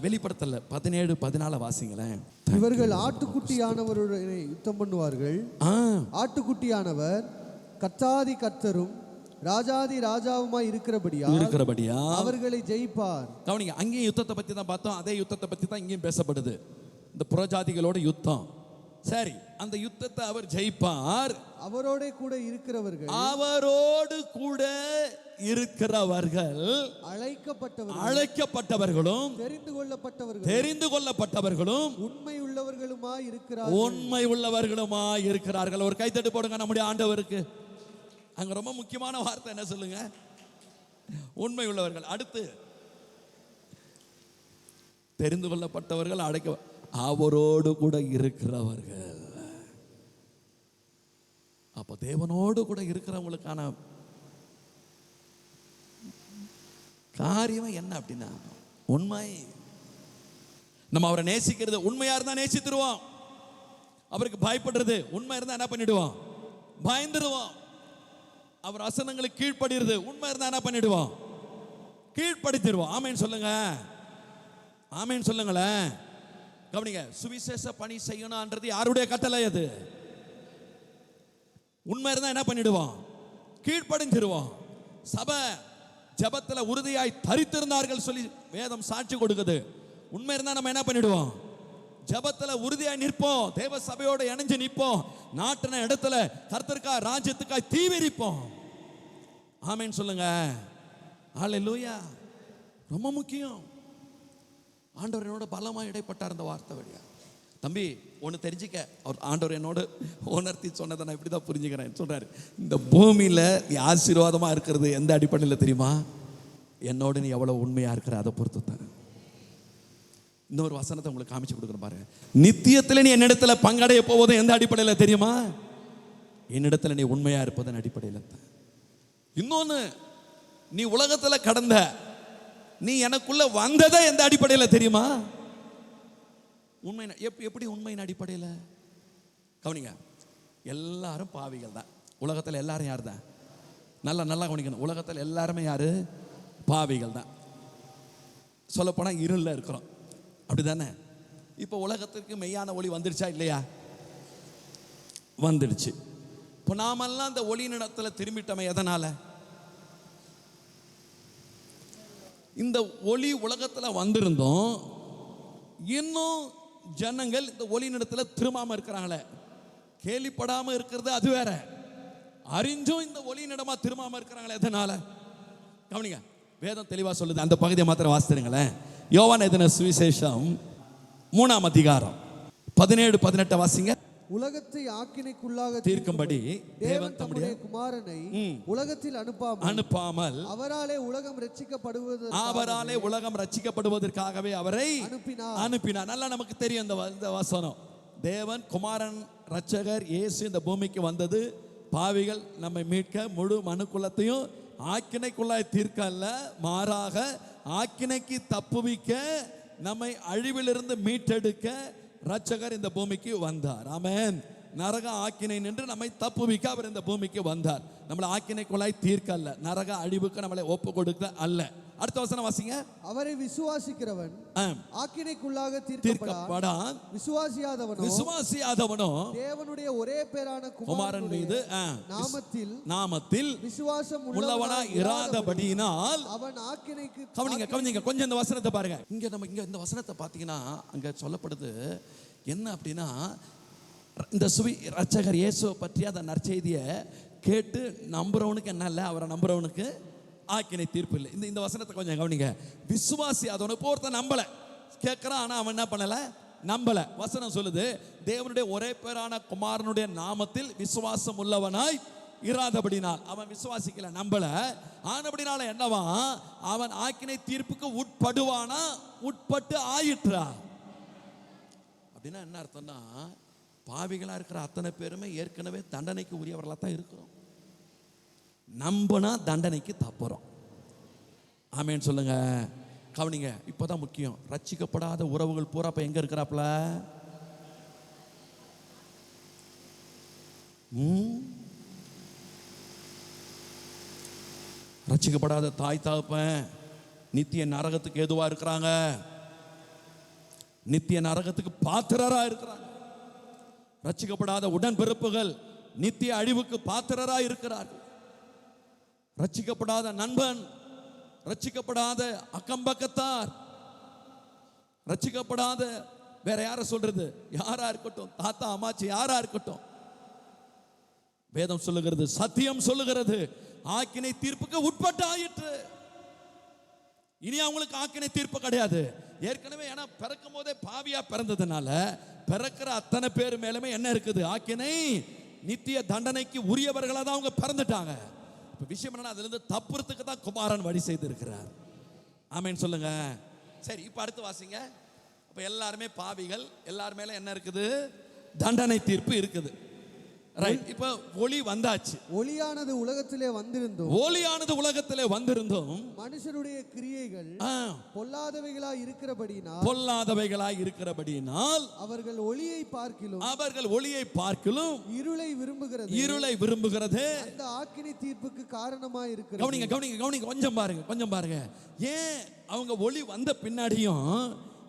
வெளிப்படுத்தல 17-14 வாசிங்களேன். இவர்கள் ஆட்டுக்குட்டியானவருடைய யுத்தம் பண்ணுவார்கள். ஆட்டுக்குட்டியானவர் கர்த்தாதி கர்த்தரும் ராஜாதி ராஜாவுமாய் இருக்கிறபடியா அவர்களை ஜெயிப்பார். கவனிங்க, அங்கேயும் யுத்தத்தை பற்றி தான் பார்த்தோம், அதே யுத்தத்தை பற்றி தான் இங்கேயும் பேசப்படுது, இந்த புறஜாதிகளோட யுத்தம். சரி, அந்த யுத்தத்தை அவர் ஜெயிப்பார். அவரோடு கூட இருக்கிறவர்கள் அழைக்கப்பட்டவர்களும் தெரிந்து கொள்ளப்பட்டவர்களும் உண்மை உள்ளவர்களுமாய் இருக்கிறார்கள். ஒரு கைத்தட்டு போடுங்க நம்முடைய ஆண்டவருக்கு. அங்க ரொம்ப முக்கியமான வார்த்தை என்ன சொல்லுங்க, உண்மை உள்ளவர்கள். அடுத்து தெரிந்து கொள்ளப்பட்டவர்கள், அவரோடு கூட இருக்கிறவர்கள். அப்போ தேவனோடு கூட இருக்கிறவங்களுக்கான காரியம் என்ன அப்படின்னா, உண்மை. நம்ம அவரை நேசிக்கிறது, உண்மையா இருந்தா நேசித்துருவோம். அவருக்கு பயப்படுறது, உண்மை இருந்தா என்ன பண்ணிடுவோம், பயந்துடுவோம். அவர் வசனங்களுக்கு கீழ்ப்படுகிறது, உண்மை இருந்தா என்ன பண்ணிடுவோம், கீழ்ப்படுத்திடுவோம். ஆமேன்னு சொல்லுங்க, ஆமேன்னு சொல்லுங்களேன். கவனிங்க, சுவிசேஷ பணி செய்யணும்ன்றது யாருடைய கட்டளை? அது உண்மை இருந்தா என்ன பண்ணிடுவோம், கீழ்ப்படிஞ்சிருவோம். சபை ஜெபத்தில் உறுதியாய் தரித்திருந்தார்கள் சொல்லி வேதம் சாட்சி கொடுக்குது. உண்மை இருந்தா நம்ம என்ன பண்ணிடுவோம், ஜெபத்தில் உறுதியாய் நிற்போம், தேவ சபையோட இணைஞ்சு நிற்போம், நாட்டின இடத்துல கர்த்தருக்காய் ராஜ்யத்துக்காய் தீவிரிப்போம். ஆமேன்னு சொல்லுங்க. ஹல்லேலூயா. ரொம்ப முக்கியம். ஆண்டவர் என்னோட பலமாக இடைப்பட்டார் இந்த வார்த்தை வழியா. தம்பி ஒன்று தெரிஞ்சுக்க, அவர் ஆண்டவர் என்னோடு உணர்த்தி சொன்னதை நான் இப்படி தான் புரிஞ்சுக்கிறேன். சொல்கிறாரு, இந்த பூமியில் நீ ஆசீர்வாதமாக இருக்கிறது எந்த அடிப்படையில் தெரியுமா, என்னோடு நீ எவ்வளோ உண்மையாக இருக்கிற அதை பொறுத்து தான். இன்னொரு வசனத்தை உங்களுக்கு காமிச்சு கொடுக்குறேன் பாருங்க. நித்தியத்தில் நீ என்னிடத்தில் பங்கடைய போவதும் எந்த அடிப்படையில் தெரியுமா, என்னிடத்தில் நீ உண்மையாக இருப்பதன் அடிப்படையில் தான். இன்னொன்று, நீ உலகத்தில் கடந்த, நீ எனக்குள்ள வந்ததை எந்த அடிப்படையில் தெரியுமா, உண்மை. எப்படி உண்மையின் அடிப்படையில்? கவனிங்க, எல்லாரும் பாவிகள் தான் உலகத்தில். எல்லாரும் யார் தான்? நல்லா கவனிக்கணும். உலகத்தில் எல்லாருமே யாரு? பாவிகள் தான். சொல்லப்போனால் இருளில் இருக்கிறோம், அப்படி தானே? இப்போ உலகத்திற்கு மெய்யான ஒளி வந்துடுச்சா இல்லையா? வந்துடுச்சு. இப்போ நாமெல்லாம் அந்த ஒளி இடத்துல திரும்பிட்டோமே, எதனால? இந்த ஒளி உலகத்தில் வந்திருந்தோம், இன்னும் ஜனங்கள் இந்த ஒளி இடத்துல திரும்பாம இருக்கிறாங்களே. கேள்விப்படாம இருக்கிறது அது வேற, அறிஞ்சும் இந்த ஒளி இடமா திரும்பாம இருக்கிறாங்களே, எதனால? கவனிங்க, வேதம் தெளிவா சொல்லுது. அந்த பகுதியை மாத்திரம் வாசித்துருங்களேன். யோவான் எழுதின சுவிசேஷம் 3ஆம் அதிகாரம் 17-18 வாசிங்க. உலகத்தை ஆக்கினைக்குள்ளாக தீர்க்கும்படி தேவன் தம்முடைய குமாரனை உலகத்தில் அனுப்பாமல் அவராலே உலகம் ரட்சிக்கப்படுவதற்காகவே அவரை அனுப்பினார். நல்லா நமக்கு தெரியும் இந்த வசனம். தேவன் குமாரன் ரட்சகர் இயேசு இந்த பூமிக்கு வந்தது பாவிகள் நம்மை மீட்க, முழு மனுக்குலத்தையும் ஆக்கினைக்குள்ளாய் தீர்க்க அல்ல, மாறாக ஆக்கினைக்கு தப்புவிக்க, நம்மை அழிவிலிருந்து மீட்டெடுக்க ரட்சகர் இந்த பூமிக்கு வந்தார். ஆமென். நரக ஆக்கினை நின்று நம்மை தப்புவிக்க அவர் இந்த பூமிக்கு வந்தார். நம்மளை ஆக்கினைக்குள்ளாய் தீர்க்க அல்ல, நரக அழிவுக்கு நம்மளை ஒப்பு கொடுக்க அல்ல. அடுத்த வசனம் வாசிங்க. அவரை விசுவாசிக்கிறவன் ஆக்கினைக்குள்ளாக தீர்க்கப்படான், விசுவாசியாதவனோ தேவனுடைய ஒரே பேரான குமாரன் மீது நாமத்தில் விசுவாசம் உள்ளவனாய் இராதபடியினால் அவன் ஆக்கினைக்கு. கவனிங்க கொஞ்சம் இந்த வசனத்தை பாருங்க. இங்க இந்த வசனத்தை பார்த்தீங்கன்னா அங்க சொல்லப்படுது என்ன அப்படின்னா, இந்த ரட்சகர் இயேசுவை பற்றி அந்த நற்செய்தியை கேட்டு நம்புறவனுக்கு என்ன இல்லை, அவரை நம்புறவனுக்கு ஆக்கினை தீர்ப்பு இல்லை. இந்த வசனத்தை கொஞ்சம் கவனிங்க. விசுவாசி அதவனு ஒருத்தன் நம்பலை, கேட்குறான், ஆனால் அவன் என்ன பண்ணலை, நம்பலை. வசனம் சொல்லுது தேவனுடைய ஒரே பேரான குமாரனுடைய நாமத்தில் விசுவாசம் உள்ளவனாய் இராதபடினால். அவன் விசுவாசிக்கல, நம்பல. ஆனபடினால என்னவா, அவன் ஆக்கினை தீர்ப்புக்கு உட்படுவானா, உட்பட்டு ஆயிற்றா. அப்படின்னா என்ன அர்த்தம்னா, பாவிகளா இருக்கிற அத்தனை பேருமே ஏற்கனவே தண்டனைக்கு உரியவர்களாக தான் இருக்கிறோம். நம்பனா தண்டனைக்கு தப்புறோம். ஆமேன்னு சொல்லுங்க. கவனிங்க, இப்போதான் முக்கியம். ரட்சிக்கப்படாத உறவுகள் பூரா இப்ப எங்க இருக்கிறாப்ல? ரட்சிக்கப்படாத தாய் தகப்பன் நித்திய நரகத்துக்கு ஏதுவா இருக்கிறாங்க, நித்திய நரகத்துக்கு பாத்திரரா இருக்கிறாங்க. ரட்சிக்கப்படாத உடன்பிறப்புகள் நித்திய அழிவுக்கு பாத்திரரா இருக்கிறார்கள். ரட்சிக்கப்படாத நண்பன், ரட்சிக்கப்படாத அக்கம்பக்கத்தார், ரட்சிக்கப்படாத வேற யார சொல்றது, யாரா இருக்கட்டும், தாத்தா அம்மாச்சி யாரா இருக்கட்டும், வேதம் சொல்லுகிறது, சத்தியம் சொல்லுகிறது, ஆக்கினை தீர்ப்புக்கு உட்பட்டு ஆயிற்று. இனி அவங்களுக்கு ஆக்கினை தீர்ப்பு கிடையாது. ஏற்கனவே ஏன்னா பிறக்கும் போதே பாவியா பிறந்ததுனால பிறக்கிற அத்தனை பேர் மேலுமே என்ன இருக்குது, ஆக்கினை, நித்திய தண்டனைக்கு உரியவர்களாக தான் அவங்க பிறந்துட்டாங்க. இப்போ விஷயம் என்னன்னா, அதுல இருந்து தப்புறதுக்கு தான் குமாரன் வழி செய்திருக்கிறார். ஆமேன்னு சொல்லுங்க. சரி, இப்போ அடுத்து வாசிங்க. அப்போ எல்லாருமே பாவிகள், எல்லார் மேல என்ன இருக்குது, தண்டனை தீர்ப்பு இருக்குது. ரைட். இப்போ ஒளி வந்தாச்சு. ஒளியானது உலகத்திலே வந்திருந்தோம் மனுஷருடைய கிரியைகள் பொல்லாதவைகளாய் இருக்கிறபடியினால் அவர்கள் ஒளியை பார்க்கிலும் இருளை விரும்புகிறது அந்த ஆக்கினை தீர்ப்புக்கு காரணமாய் இருக்கிறது. கவனிங்க கொஞ்சம் பாருங்க. ஏன் அவங்க ஒளி வந்த பின்னாடியும்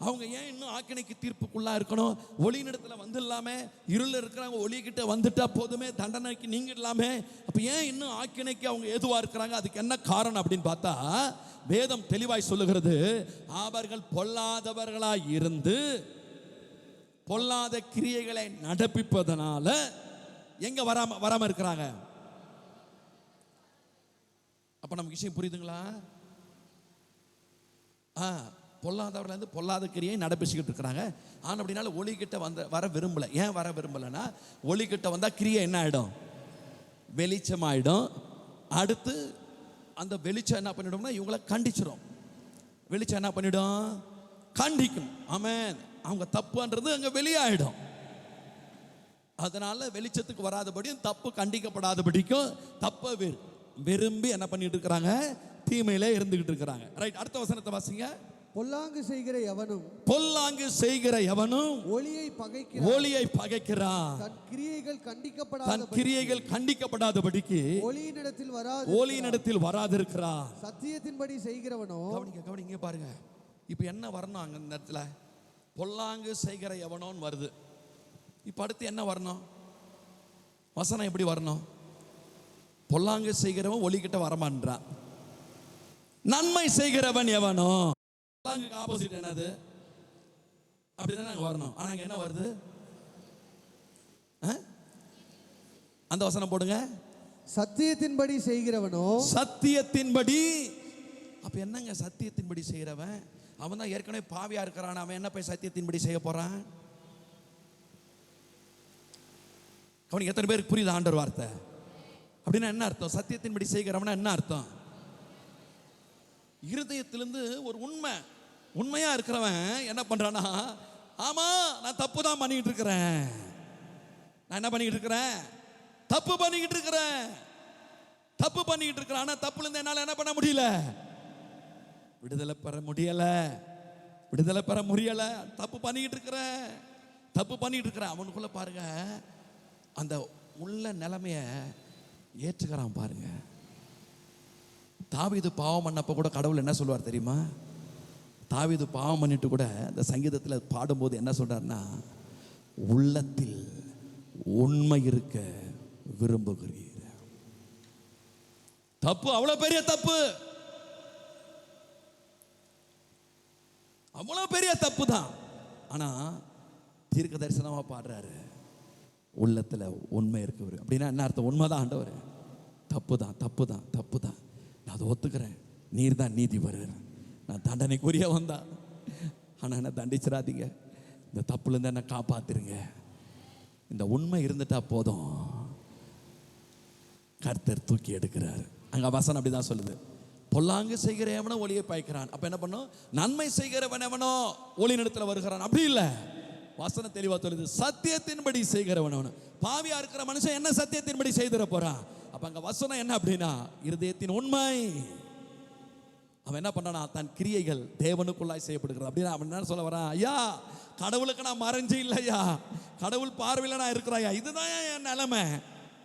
அவங்க ஏன் இன்னும் ஆக்கினைக்கு தீர்ப்புக்குள்ளா இருக்கணும்? ஒளியினிடத்துல வந்து இல்லாம இருள் இருக்கிறாங்க, ஒளி கிட்ட வந்துட்டா போதுமே, தண்டனைக்கு நீங்க இல்லாம, அப்ப ஏன் இன்னும் ஆக்கினைக்கு அவங்க ஏதுவா இருக்கிறாங்க? அதுக்கு என்ன காரணம் அப்படின்னு பார்த்தா, வேதம் தெளிவாய் சொல்லுகிறது, அவர்கள் பொல்லாதவர்களாய் இருந்து பொல்லாத கிரியைகளை நடப்பிப்பதனால எங்க வராம இருக்கிறாங்க. அப்ப நமக்கு விஷயம் புரியுதுங்களா? பொல்லாதவர்கள் வந்து பொல்லாத கிரியை நடப்பிச்சுக்கிட்டு இருக்கிறாங்க. ஆனால் அப்படினால ஒளிக்கிட்ட வர விரும்பலை. ஏன் வர விரும்பலைன்னா, ஒளிக்கிட்ட வந்தால் கிரியை என்ன ஆகிடும், வெளிச்சமாயிடும். அடுத்து அந்த வெளிச்சம் என்ன பண்ணிடும்னா இவங்களை கண்டிச்சிடும். வெளிச்சம் என்ன பண்ணிடும், கண்டிக்கும். ஆமென். அவங்க தப்புன்றது அங்கே வெளியாயிடும். அதனால வெளிச்சத்துக்கு வராதபடியும் தப்பு கண்டிக்கப்படாதபடிக்கும் தப்பை விரும்பி என்ன பண்ணிட்டு இருக்கிறாங்க, தீமையிலே இருந்துகிட்டு இருக்கிறாங்க. ரைட். அடுத்த வசனத்தை வாசிங்க. பொல்லாங்கு செய்கிற எவனும் ஒளியை பகைக்கிறான், தன் கிரியைகள் கண்டிக்கப்படாதபடிக்கு ஒளியினிடத்தில் வராதிருக்கிறான். சத்தியத்தின்படி செய்கிறவனோ. கவனிங்க பாருங்க. இப்ப என்ன வரணும் அங்க இந்த இடத்துல? பொல்லாங்கு செய்கிற எவனோன்னு வருது. இப்ப அடுத்து என்ன வரணும்? வசனம் எப்படி வரணும்? பொல்லாங்கு செய்கிறவன் ஒளிக்கிட்ட வரமாட்டான். நன்மை செய்கிறவன் எவனோ. ஆப்போசிட் என்னது, அப்படிதான் வரணும். ஆனா என்ன வருது? அந்த வசனம் போடுங்க. சத்தியத்தின்படி செய்கிறவனோ. சத்தியத்தின்படி. அப்ப என்னங்க சத்தியத்தின்படி செய்கிறவன்? அவன் தான் ஏற்கனவே பாவியா இருக்கிறான். அவன் என்ன போய் சத்தியத்தின்படி செய்ய போறான்? அவனுக்கு எத்தனை பேருக்கு புரியுது ஆண்டவர் வார்த்தை அப்படின்னா என்ன அர்த்தம்? சத்தியத்தின்படி செய்கிறவனா என்ன அர்த்தம்? இருதயத்திலிருந்து ஒரு உண்மையா இருக்கிறவன் என்ன பண்றானா, ஆமா நான் தப்பு தான் பண்ணிட்டு இருக்கிறேன், நான் என்ன பண்ணிட்டு இருக்கிறேன், தப்பு பண்ணிக்கிட்டு இருக்கிறேன். ஆனா தப்புல இருந்து என்னால என்ன பண்ண முடியல, விடுதலை பெற முடியல. தப்பு பண்ணிக்கிட்டு இருக்கிறேன். அவனுக்குள்ள பாருங்க அந்த உள்ள நிலைமைய ஏற்றுக்கிறான் பாருங்க. தாவீது பாவம் பண்ணப்ப கூட கடவுள் என்ன சொல்வார் தெரியுமா? தாவீது பாவம் பண்ணிட்டு கூட இந்த சங்கீதத்தில் பாடும்போது என்ன சொல்றாருன்னா, உள்ளத்தில் உண்மை இருக்க விரும்புகிறீர். தப்பு அவ்வளவு பெரிய தப்பு, அவ்வளவு பெரிய தப்பு தான். ஆனா தீர்க்க தரிசனமா பாடுறாரு, உள்ளத்துல உண்மை இருக்கு. அப்படின்னா என்ன அர்த்தம்? உண்மைதான் ஆண்டவர், தப்பு தான் நான் அதை ஒத்துக்கிறேன், நீர் தான் நீதிபரர், நான் தண்டனைக்குரிய வந்தா, ஆனா என்ன தண்டிச்சிடாதீங்க, இந்த தப்புல இருந்து என்ன காப்பாத்துருங்க. இந்த உண்மை இருந்துட்டா போதும், கர்த்தர் தூக்கி எடுக்கிறார். அங்க வசனம் அப்படிதான் சொல்லுது, பொல்லாங்கு செய்கிற எவனோ ஒளியை பாய்க்கிறான். அப்ப என்ன பண்ணும்? நன்மை செய்கிறவன் எவனோ ஒளி நிலத்துல வருகிறான். அப்படி இல்லை, வசனம் தெளிவா சொல்லுது, சத்தியத்தின்படி செய்கிறவன் அவனு. பாவியா இருக்கிற மனுஷன் என்ன சத்தியத்தின்படி செய்திட போறான்? அப்ப அங்க வசனம் என்ன அப்படின்னா, இருதயத்தின் உண்மை. அவன் என்ன பண்றானா, தன் கிரியைகள் தேவனுக்குள்ளாய் செய்யப்படுகிறது. அப்படின்னா அவன் என்ன சொல்ல வரான், ஐயா கடவுளுக்கு நான் மறைஞ்சு இல்லையா, கடவுள் பார்வையில நான் இருக்கிறாயா, இதுதான் என் நிலைமை,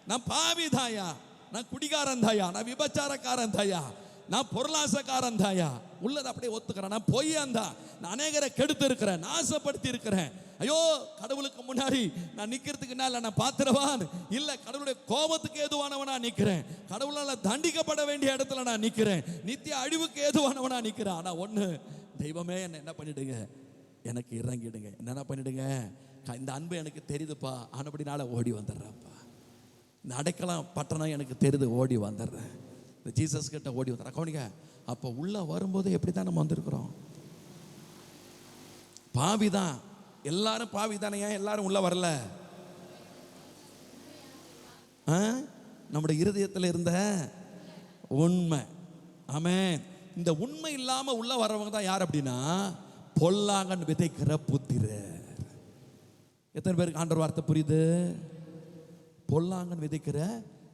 நான் பாவி தாயா, நான் குடிகாரன் தாயா, நான் விபச்சாரக்காரன் தாயா, நான் பொருளாசக்காரன் தாயா, உள்ளதை அப்படியே ஒத்துக்கிறேன், நான் பொய்யான் தான், நான் அநேகரை கெடுத்து இருக்கிறேன், நாசப்படுத்தி இருக்கிறேன். ஐயோ கடவுளுக்கு முன்னாடி நான் நிக்கிறதுக்கு நான் பாத்திரவான் இல்ல, கடவுளுடைய கோபத்துக்கு ஏதுவானவனா நிக்கிறேன், கடவுளால தண்டிக்கப்பட வேண்டிய இடத்துல நான் நிக்கிறேன், நித்திய அழிவுக்கு ஏதுவானவனா நிக்கிறேன். ஆனா ஒண்ணு, தெய்வமே என்ன பண்ணிடுங்க, எனக்கு இறங்கிடுங்க, என்ன பண்ணிடுங்க, இந்த அன்பு எனக்கு தெரியுதுப்பா, ஆனபடினால ஓடி வந்துடுறேன்ப்பா, இந்த அடைக்கலாம் பட்டணம் எனக்கு தெரியுது, ஓடி வந்துடுறேன், இந்த ஜீசஸ் கிட்ட ஓடி வந்துடுறேன். கவனிக்க, அப்போ உள்ள வரும்போது எப்படி தான் நம்ம வந்திருக்கிறோம்? பாவிதான், எல்லாரும் பாவி தானே, ஏன் எல்லாரும் உள்ள வரல? நம்முடைய இருதயத்தில் இருந்த உண்மை. ஆமென். இந்த உண்மை இல்லாம உள்ள வர்றவங்க தான் யார் அப்படின்னா, பொல்லாங்கன் விதைக்கிற புத்திரர். எத்தனை பேருக்கு ஆண்டவர் வார்த்தை புரியுது? பொல்லாங்கன் விதைக்கிற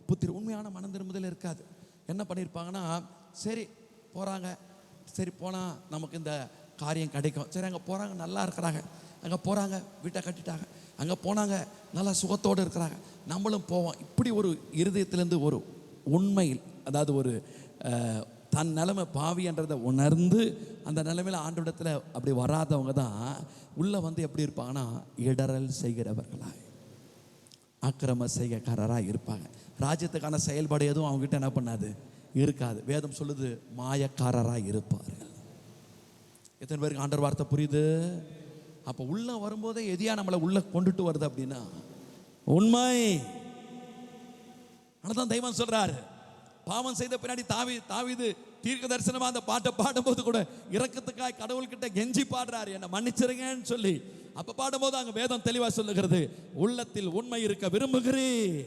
புத்திரர். உண்மையான மனம் திரும்புதல் இருக்காது. என்ன பண்ணியிருப்பாங்கன்னா, சரி போறாங்க, சரி போனா நமக்கு இந்த காரியம் கிடைக்கும், சரி அங்கே போறாங்க நல்லா இருக்கிறாங்க, அங்கே போகிறாங்க வீட்டை கட்டிட்டாங்க, அங்கே போனாங்க நல்லா சுகத்தோடு இருக்கிறாங்க, நம்மளும் போவோம். இப்படி ஒரு இருதயத்திலேருந்து ஒரு உண்மையில், அதாவது ஒரு தன் நிலைமை பாவின்றதை உணர்ந்து அந்த நிலைமையில் ஆண்டவரிடத்தில் அப்படி வராதவங்க தான் உள்ளே வந்து எப்படி இருப்பாங்கன்னா, இடரல் செய்கிறவர்களாய், அக்கிரம செய்கைக்காரராக இருப்பாங்க. ராஜ்யத்துக்கான செயல்பாடு எதுவும் அவங்ககிட்ட என்ன பண்ணாது, இருக்காது. வேதம் சொல்லுது, மாயக்காரராக இருப்பார்கள். எத்தனை பேருக்கு ஆண்டவர் வார்த்தை புரியுது? அப்போ உள்ள வரும்போதே எதையா நம்மளை உள்ள கொண்டுட்டு வருது அப்படின்னா உண்மை. ஆனதான் தெய்வம் சொல்றாரு, பாவம் செய்த பின்னாடி தாவீது தீர்க்க தரிசனமா அந்த பாட்டை பாடும்போது கூட இரக்கத்துக்காய் கடவுள்கிட்ட கெஞ்சி பாடுறாரு, என்னை மன்னிச்சிருங்கன்னு சொல்லி. அப்ப பாடும்போது அங்க வேதம் தெளிவா சொல்லுகிறது, உள்ளத்தில் உண்மை இருக்க விரும்புகிறீர்.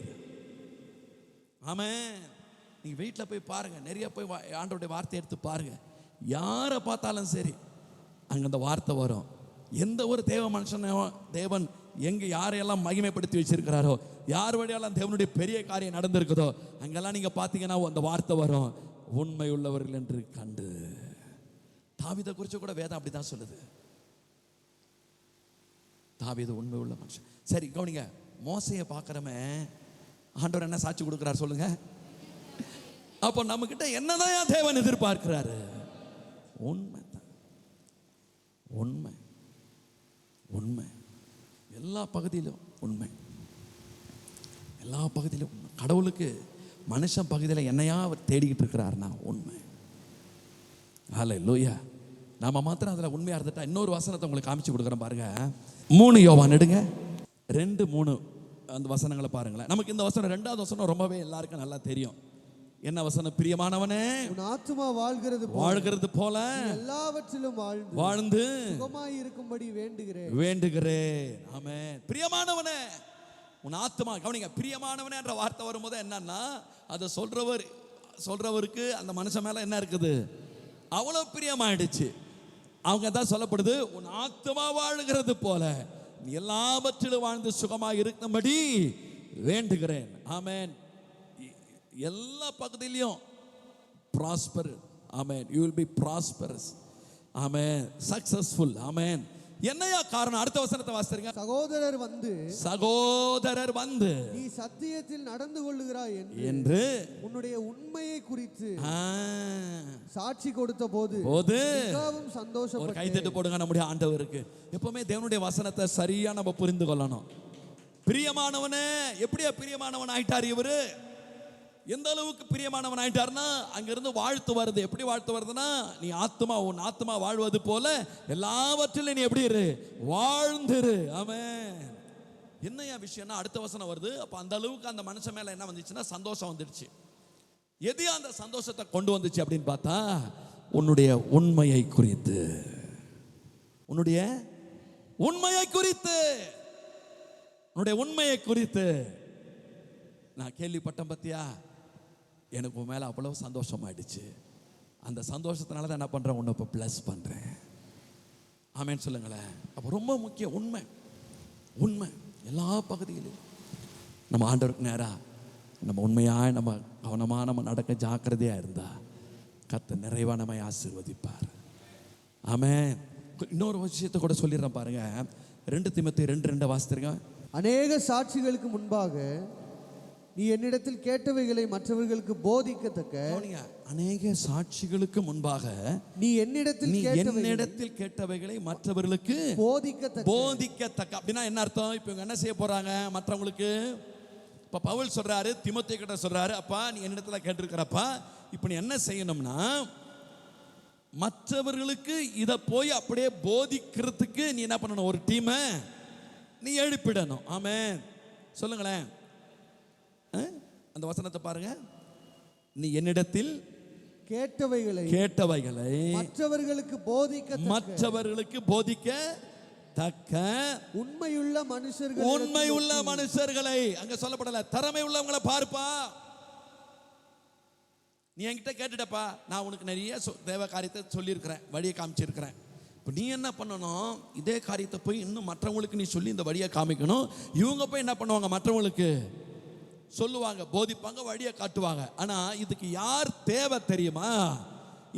ஆமென். நீங்க வீட்டில் போய் பாருங்க, நிறைய போய் ஆண்டவருடைய வார்த்தை எடுத்து பாருங்க, யாரை பார்த்தாலும் சரி அங்க அந்த வார்த்தை வரும். எந்த ஒரு தேவ மனுஷனையும் தேவன் எங்க யாரையெல்லாம் மகிமைப்படுத்தி வச்சிருக்கிறாரோ, யார் வழியெல்லாம் தேவனுடைய பெரிய காரியம் நடந்திருக்குதோ, அங்கெல்லாம் நீங்க பார்த்தீங்கன்னா அந்த வார்த்தை வரும், உண்மை உள்ளவர்கள் என்று கண்டு. தாவீதை குறித்து கூட வேதம் அப்படிதான் சொல்லுது, தாவீது உண்மை உள்ள மனுஷன். சரி கவனிங்க, மோசையை பார்க்கிறமே ஆண்டவர் என்ன சாட்சி கொடுக்கிறார் சொல்லுங்க? அப்போ நம்ம கிட்ட என்னதான் தேவன் எதிர்பார்க்கிறாரு? உண்மை தான். உண்மை, உண்மை எல்லா பகுதியிலும் உண்மை, எல்லா பகுதியிலும் உண்மை. கடவுளுக்கு மனுஷன் பகுதியில் என்னையா அவர் தேடிக்கிட்டு இருக்கிறாருன்னா உண்மை. ஹல்லேலூயா. நாம மாத்திரம் அதில் உண்மையாக இருந்துட்டா, இன்னொரு வசனத்தை உங்களுக்கு காமிச்சு கொடுக்குறேன் பாருங்க. 3 யோவான் எடுங்க, 2:3 அந்த வசனங்களை பாருங்களேன். நமக்கு இந்த வசனம் 2வது வசனம் ரொம்பவே எல்லாருக்கும் நல்லா தெரியும். என்ன வசனம்? பிரியமானவனே, உன் ஆத்துமா வாழ்கிறது போல எல்லாவற்றிலும் வாழ்ந்து சுகமாய் இருக்கும்படி வேண்டுகிறேன். ஆமென். பிரியமானவனே, உன் ஆத்மா. கவனிங்க, பிரியமானவனே என்ற வார்த்தை வரும்போது என்னன்னா, அதை சொல்றவருக்கு அந்த மனுஷன் மேல என்ன இருக்குது, அவ்வளவு பிரியமாயிடுச்சு. அவங்க தான் சொல்லப்படுது, உன் ஆத்மா வாழுகிறது போல நீ எல்லாவற்றிலும் வாழ்ந்து சுகமாக இருக்கும்படி வேண்டுகிறேன். ஆமென். எல்லா பகுதியிலையும் prosper. Amen. You will be prosperous. Amen. Successful. Amen. என்னையா காரணம்? அடுத்த வசனத்தை வாசிங்க. சகோதரர் வந்து நீ சத்தியத்தில் நடந்து கொள்ளுகிறாய் என்று உன்னுடைய உண்மையை குறித்து சாட்சி கொடுத்த போது மிகவும் சந்தோஷம். ஒரு கைத்தட்டு போடுங்க நம்முடைய ஆண்டவருக்கு. எப்பவுமே தேவனுடைய வசனத்தை சரியா நம்ம புரிந்து கொள்ளணும். பிரியமானவனே, எப்படியா பிரியமானவன் ஆயிட்டார் இவரு? எந்த அளவுக்கு பிரியமானவன் ஆயிட்டார்னா, அங்கிருந்து வாழ்த்து வருது. எப்படி வாழ்த்து வருதுன்னா, நீ உன் ஆத்மா வாழ்வது போல எல்லாவற்றிலும் நீ எப்படி இரு, வாழ்ந்துரு. ஆமென். என்னையா விஷயம்னா, அடுத்த வசனம் வருது. அப்ப அந்த அளவுக்கு அந்த மனுஷன் மேல என்ன வந்துச்சுன்னா, சந்தோஷம் வந்துடுச்சு. எது அந்த சந்தோஷத்தை கொண்டு வந்துச்சு அப்படின்னு பார்த்தா, உன்னுடைய உண்மையை குறித்து. உன்னுடைய உண்மையை குறித்து. உன்னுடைய உண்மையை குறித்து நான் கேள்விப்பட்டேன். பத்தியா, எனக்கு உன் மேலே அவ்வளோ சந்தோஷமாயிடுச்சு. அந்த சந்தோஷத்தினால தான் என்ன பண்ணுறேன், உன்னை இப்போ ப்ளஸ் பண்ணுறேன். ஆமேன்னு சொல்லுங்களேன். அப்போ ரொம்ப முக்கியம் உண்மை. உண்மை எல்லா பகுதியிலும் நம்ம ஆண்டவருக்கு நேராக நம்ம உண்மையாக நம்ம கவனமாக நம்ம நடக்க ஜாக்கிரதையாக இருந்தா கர்த்தர் நிறைவாக நம்மை ஆசீர்வதிப்பார். ஆமென். இன்னொரு விஷயத்தை கூட சொல்லிடுறேன் பாருங்க. 2 தீமோத்தேயு 2:2 வாசித்துருங்க. அநேக சாட்சிகளுக்கு முன்பாக நீ என்னிடத்தில் கேட்டவைகளை மற்றவர்களுக்கு போதிக்கத்தக்க. அநேக சாட்சிகளுக்கு முன்பாக நீ என்னிடத்தில் கேட்டவைகளை மற்றவர்களுக்கு போதிக்கத்தக்க. அப்படின்னா என்ன அர்த்தம்? இப்போ இவங்க என்ன செய்ய போறாங்க மற்றவங்களுக்கு? இப்ப பவுல் சொல்றாரு, தீமோத்தேயு கிட்ட சொல்றாரு, அப்பா நீ என்னிடத்துல கேட்டிருக்கிறப்பா, இப்போ நீ என்ன செய்யணும்னா, மற்றவர்களுக்கு இதை போய் அப்படியே போதிக்கிறதுக்கு நீ என்ன பண்ணணும், ஒரு டீமை நீ எழுப்பிடணும். ஆமென். சொல்லுங்களேன். அந்த வசனத்தை பாருங்க. நீ என்னிடத்தில் கேட்டவைகளை மற்றவர்களுக்கு போதிக்க தக்க உண்மையுள்ள மனுஷர்களை. அங்க சொல்லப்படல திறமை உள்ளவங்களை பார்ப்பா. நீ என்கிட்ட கேட்டுட்டப்பா, நான் உனக்கு நிறைய தேவ காரியத்தை சொல்லியிருக்கிறேன், வழியை காமிச்சிருக்கிறேன். இப்போ நீ என்ன பண்ணணும், இதே காரியத்தை போய் இன்னும் மற்றவங்களுக்கு நீ சொல்லி இந்த வழியை காமிக்கணும். இவங்க போய் என்ன பண்ணுவாங்க, மற்றவங்களுக்கு சொல்லுவாங்க, போதிப்பாங்க, வழியை காட்டுவாங்க. ஆனா இதுக்கு யார் தேவை தெரியுமா?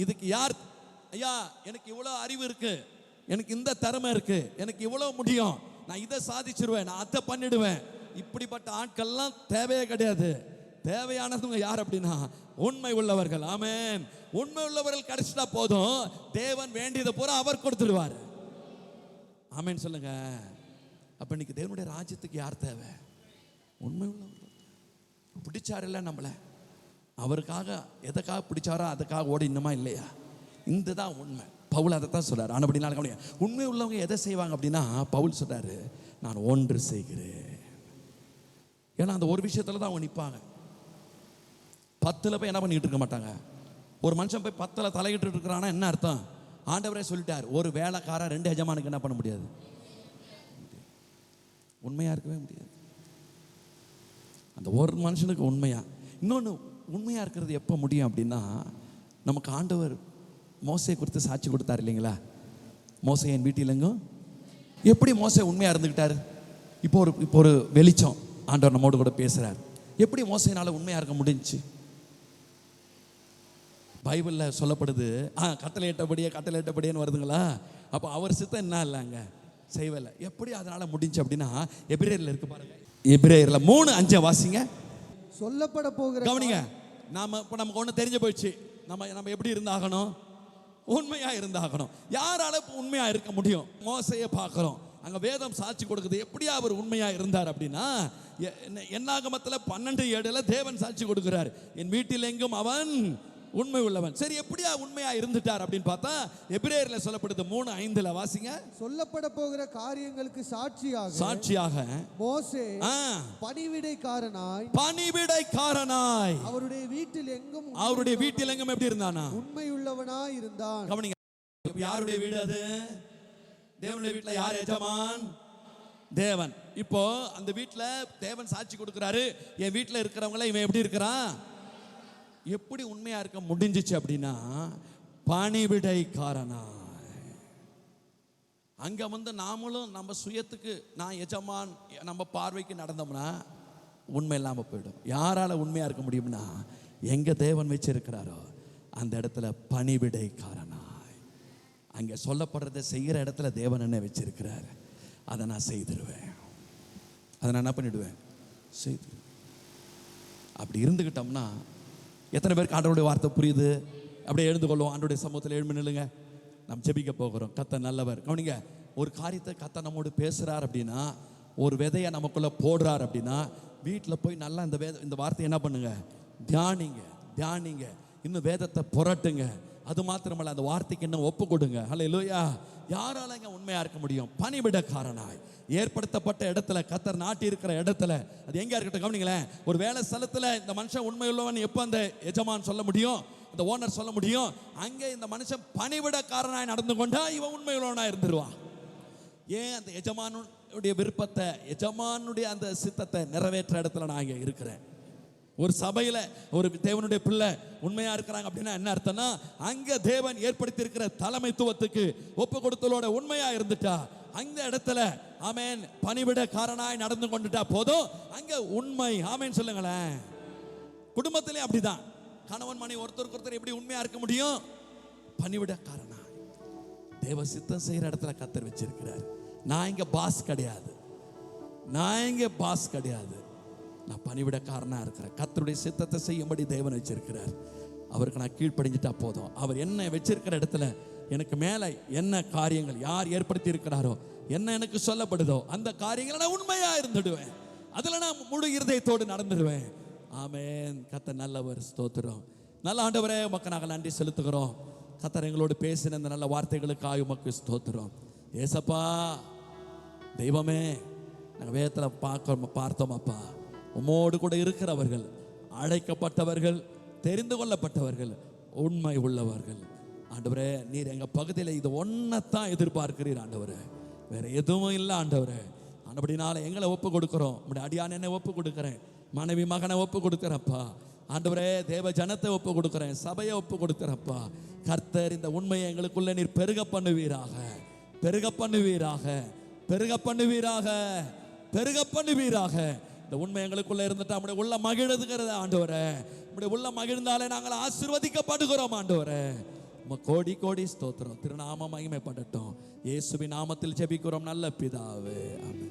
இதுக்கு யார், ஐயா எனக்கு இவ்வளோ அறிவு இருக்கு, எனக்கு இந்த திறமை இருக்கு, எனக்கு இவ்வளோ முடியும், நான் இதை சாதிச்சிருவேன், நான் அதை பண்ணிடுவேன், இப்படிப்பட்ட ஆட்கள்லாம் தேவையே கிடையாது. தேவையானவங்க யார் அப்படின்னா உண்மை உள்ளவர்கள். ஆமென். உண்மை உள்ளவர்கள் கிடைச்சிட்டா போதும், தேவன் வேண்டியதை பூரா அவர் கொடுத்துடுவார். ஆமென் சொல்லுங்க. அப்ப இன்னைக்கு தேவனுடைய ராஜ்யத்துக்கு யார் தேவை? உண்மை உள்ளவர்கள். பிடிச்சாரில்ல நம்மளை, அவருக்காக எதுக்காக பிடிச்சாரோ அதுக்காக ஓடினுமா இல்லையா? இந்த தான் உண்மை. பவுல் அதை தான் சொல்றாரு. ஆனால் அப்படின்னால உண்மை உள்ளவங்க எதை செய்வாங்க அப்படின்னா, பவுல் சொல்றாரு, நான் ஒன்று செய்கிறேன். ஏன்னா அந்த ஒரு விஷயத்துல தான் அவங்க நிற்பாங்க. 10 போய் என்ன பண்ணிட்டு இருக்க மாட்டாங்க. ஒரு மனுஷன் போய் 10 தலையிட்டு இருக்கிறான்னா என்ன அர்த்தம்? ஆண்டவரே சொல்லிட்டார், ஒரு வேலைக்காரன் 2 எஜமானுக்கு என்ன பண்ண முடியாது, உண்மையா இருக்கவே முடியாது. அந்த ஒரு மனுஷனுக்கு உண்மையா. இன்னொன்று, உண்மையா இருக்கிறது எப்போ முடியும் அப்படின்னா, நமக்கு ஆண்டவர் மோசையை குறித்து சாட்சி கொடுத்தார் இல்லைங்களா? மோசே என் வீட்டிலெங்கும். எப்படி மோசே உண்மையா இருந்துக்கிட்டாரு? இப்போ ஒரு வெளிச்சம் ஆண்டவர் நம்மோடு கூட பேசுறார். எப்படி மோசையினால உண்மையா இருக்க முடிஞ்சுச்சு? பைபிளில் சொல்லப்படுது, கட்டளையிட்டபடியேன்னு வருதுங்களா? அப்போ அவர் சித்தம் என்ன இல்லைங்க, செய்வல. எப்படி அதனால முடிஞ்சு அப்படின்னா, எபிரேயர்ல இருக்கு பாருங்க. எபிரேயர்ல 3:5 வாசிங்க. சொல்லப்பட போகிற, கவனிங்க, நமக்கு ஒன்று தெரிஞ்சு போயிடுச்சு. நம்ம எப்படி இருந்தாகணும், உண்மையா இருந்தாகணும். யாரால உண்மையா இருக்க முடியும்? மோசையை பார்க்கிறோம், அங்க வேதம் சாட்சி கொடுக்குது. எப்படியா அவர் உண்மையா இருந்தார் அப்படின்னா, என்னாகமத்தில் 12:7 தேவன் சாட்சி கொடுக்கிறார், என் வீட்டில் எங்கும் அவன் உண்மை உள்ளவன். சரி, எப்படியா உண்மையா இருந்துட்டார் அப்படின்னு பார்த்தா, எபிரேயர்ல சொல்லப்படுது 3:5 வாசிங்க. சொல்லப்பட போகிற காரியங்களுக்கு சாட்சியாக மோசே பணிவிடைக்காரனாய் அவருடைய வீட்டில் எங்கும் எப்படி இருந்தானா, உண்மை உள்ளவனாய் இருந்தான். கவனிங்க, யாருடைய வீடு அது? தேவனுடைய வீட்டில் யார் எஜமான்? தேவன். இப்போ அந்த வீட்டில் தேவன் சாட்சி கொடுக்கிறாரு, என் வீட்டில் இருக்கிறவங்கள இவன் எப்படி இருக்கிறான், எப்படி உண்மையா இருக்க முடிஞ்சிச்சு அப்படின்னா, பணிவிடைக்காரனா. அங்க வந்து நாமளும் நம்ம சுயத்துக்கு நான் எஜமான் நம்ம பார்வைக்கு நடந்தோம்னா உண்மை இல்லாமல் போயிடும். யாரால உண்மையா இருக்க முடியும்னா, எங்க தேவன் வச்சிருக்கிறாரோ அந்த இடத்துல பணிவிடைக்காரனாய், அங்கே சொல்லப்படுறதை செய்கிற இடத்துல தேவன் என்ன வச்சிருக்கிறார், அதை நான் செய்திருவேன். அதை நான் என்ன பண்ணிடுவேன், செய்து. அப்படி இருந்துக்கிட்டோம்னா எத்தனை பேருக்கு ஆண்டவருடைய வார்த்தை புரியுது? அப்படியே எழுந்து கொள்வோம். ஆண்டவருடைய சமூகத்தில் எழுமி நில்லுங்க. நம்ம ஜெபிக்க போகிறோம். கர்த்தர் நல்லவர். கவனிங்க, ஒரு காரியத்தை கர்த்தர் நம்மோடு பேசுகிறார் அப்படின்னா, ஒரு விதையை நமக்குள்ள போடுறார் அப்படின்னா, வீட்டில் போய் நல்லா இந்த வார்த்தையை என்ன பண்ணுங்க, தியானிங்க தியானிங்க, இன்னும் வேதத்தை புரட்டுங்க. அது மாத்திரமல்ல, அந்த வார்த்தைக்கு இன்னும் ஒப்பு கொடுங்க. ஹல்லேலூயா. யாரால இங்க உண்மையா இருக்க முடியும்? பணிவிடக்காரனாய் ஏற்படுத்தப்பட்ட இடத்துல, கர்த்தர் நாட்டி இருக்கிற இடத்துல, அது எங்க இருக்கட்டும். கவனிங்களேன், ஒரு வேலை ஸ்தலத்துல இந்த மனுஷன் உண்மை உள்ளவன் எப்போ அந்த எஜமான் சொல்ல முடியும், அந்த ஓனர் சொல்ல முடியும்? அங்கே இந்த மனுஷன் பணிவிடக்காரனாய் நடந்து கொண்டா இவன் உண்மை உள்ளவனா இருந்துருவான். ஏன்? அந்த எஜமானுடைய விருப்பத்தை, எஜமானுடைய அந்த சித்தத்தை நிறைவேற்ற இடத்துல நான் இங்கே இருக்கிறேன். ஒரு சபையில் ஒரு தேவனுடைய பிள்ளை உண்மையா இருக்கிறாங்க அப்படின்னா என்ன அர்த்தம்னா, அங்க தேவன் ஏற்படுத்தி இருக்கிற தலைமைத்துவத்துக்கு ஒப்பு கொடுத்தலோட உண்மையா இருந்துட்டா அந்த இடத்துல ஆமேன் பணிவிடக்காரனாய் நடந்து கொண்டுட்டா போதும். அங்க உண்மை. ஆமேன் சொல்லுங்களேன். குடும்பத்திலே அப்படிதான். கணவன் மனைவி ஒருத்தருக்கு ஒருத்தர் எப்படி உண்மையா இருக்க முடியும்? பணிவிடக்காரனாய் தேவ சித்தம் செய்யற இடத்துல கர்த்தர் வச்சிருக்கிறார். நான் இங்க பாஸ் கிடையாது, நான் இங்க பாஸ் கிடையாது, நான் பணிவிடக்காரனா இருக்கிறேன். கர்த்தருடைய சித்தத்தை செய்யும்படி தேவன் வச்சிருக்கிறார். அவருக்கு நான் கீழ்ப்படிஞ்சிட்டா போதும். அவர் என்ன வச்சிருக்கிற இடத்துல எனக்கு மேலே என்ன காரியங்கள் யார் ஏற்படுத்தி இருக்கிறாரோ, என்ன எனக்கு சொல்லப்படுதோ அந்த காரியங்களை நான் உண்மையா இருந்துடுவேன். அதுல நான் முழு இருதயத்தோடு நடந்துடுவேன். ஆமென். கர்த்தர் நல்லவர். ஸ்தோத்திரம். நல்ல ஆண்டவரே, உமக்கு நாங்கள் நன்றி செலுத்துகிறோம். கர்த்தர் எங்களோடு பேசின இந்த நல்ல வார்த்தைகளுக்காக உமக்கு ஸ்தோத்திரம். ஏசப்பா தெய்வமே, நாங்கள் வேதத்தில் பார்த்தோம் அப்பா, உம்மோடு கூட இருக்கிறவர்கள், அழைக்கப்பட்டவர்கள், தெரிந்து கொள்ளப்பட்டவர்கள், உண்மை உள்ளவர்கள். ஆண்டவரே, நீர் எங்கள் பகுதியில் இது ஒன்றைத்தான் எதிர்பார்க்கிறீர் ஆண்டவரே, வேற எதுவும் இல்லை ஆண்டவரே. ஆண்டபடினால எங்களை ஒப்பு கொடுக்குறோம். உங்களுடைய அடியான் என்னை ஒப்பு கொடுக்குறேன், மனைவி மகனை ஒப்பு கொடுக்குறப்பா ஆண்டவரே, தேவ ஜனத்தை ஒப்பு கொடுக்குறேன், சபையை ஒப்பு கொடுக்குறப்பா. கர்த்தர் இந்த உண்மையை எங்களுக்குள்ள நீர் பெருக பண்ணுவீராக, பெருக பண்ணுவீராக, பெருக பண்ணுவீராக, பெருக பண்ணுவீராக. இந்த உண்மை எங்களுக்குள்ள இருந்துட்டு நம்முடைய உள்ள மகிழ்ந்துகிறது ஆண்டவரே. நம்முடைய உள்ள மகிழ்ந்தாலே நாங்கள் ஆசீர்வதிக்கப்படுகிறோம் ஆண்டவரே. கோடி கோடி ஸ்தோத்திரம். திருநாமம் மகிமைப்படட்டும். இயேசுவின் நாமத்தில் ஜெபிக்கிறோம் நல்ல பிதாவே. ஆமென்.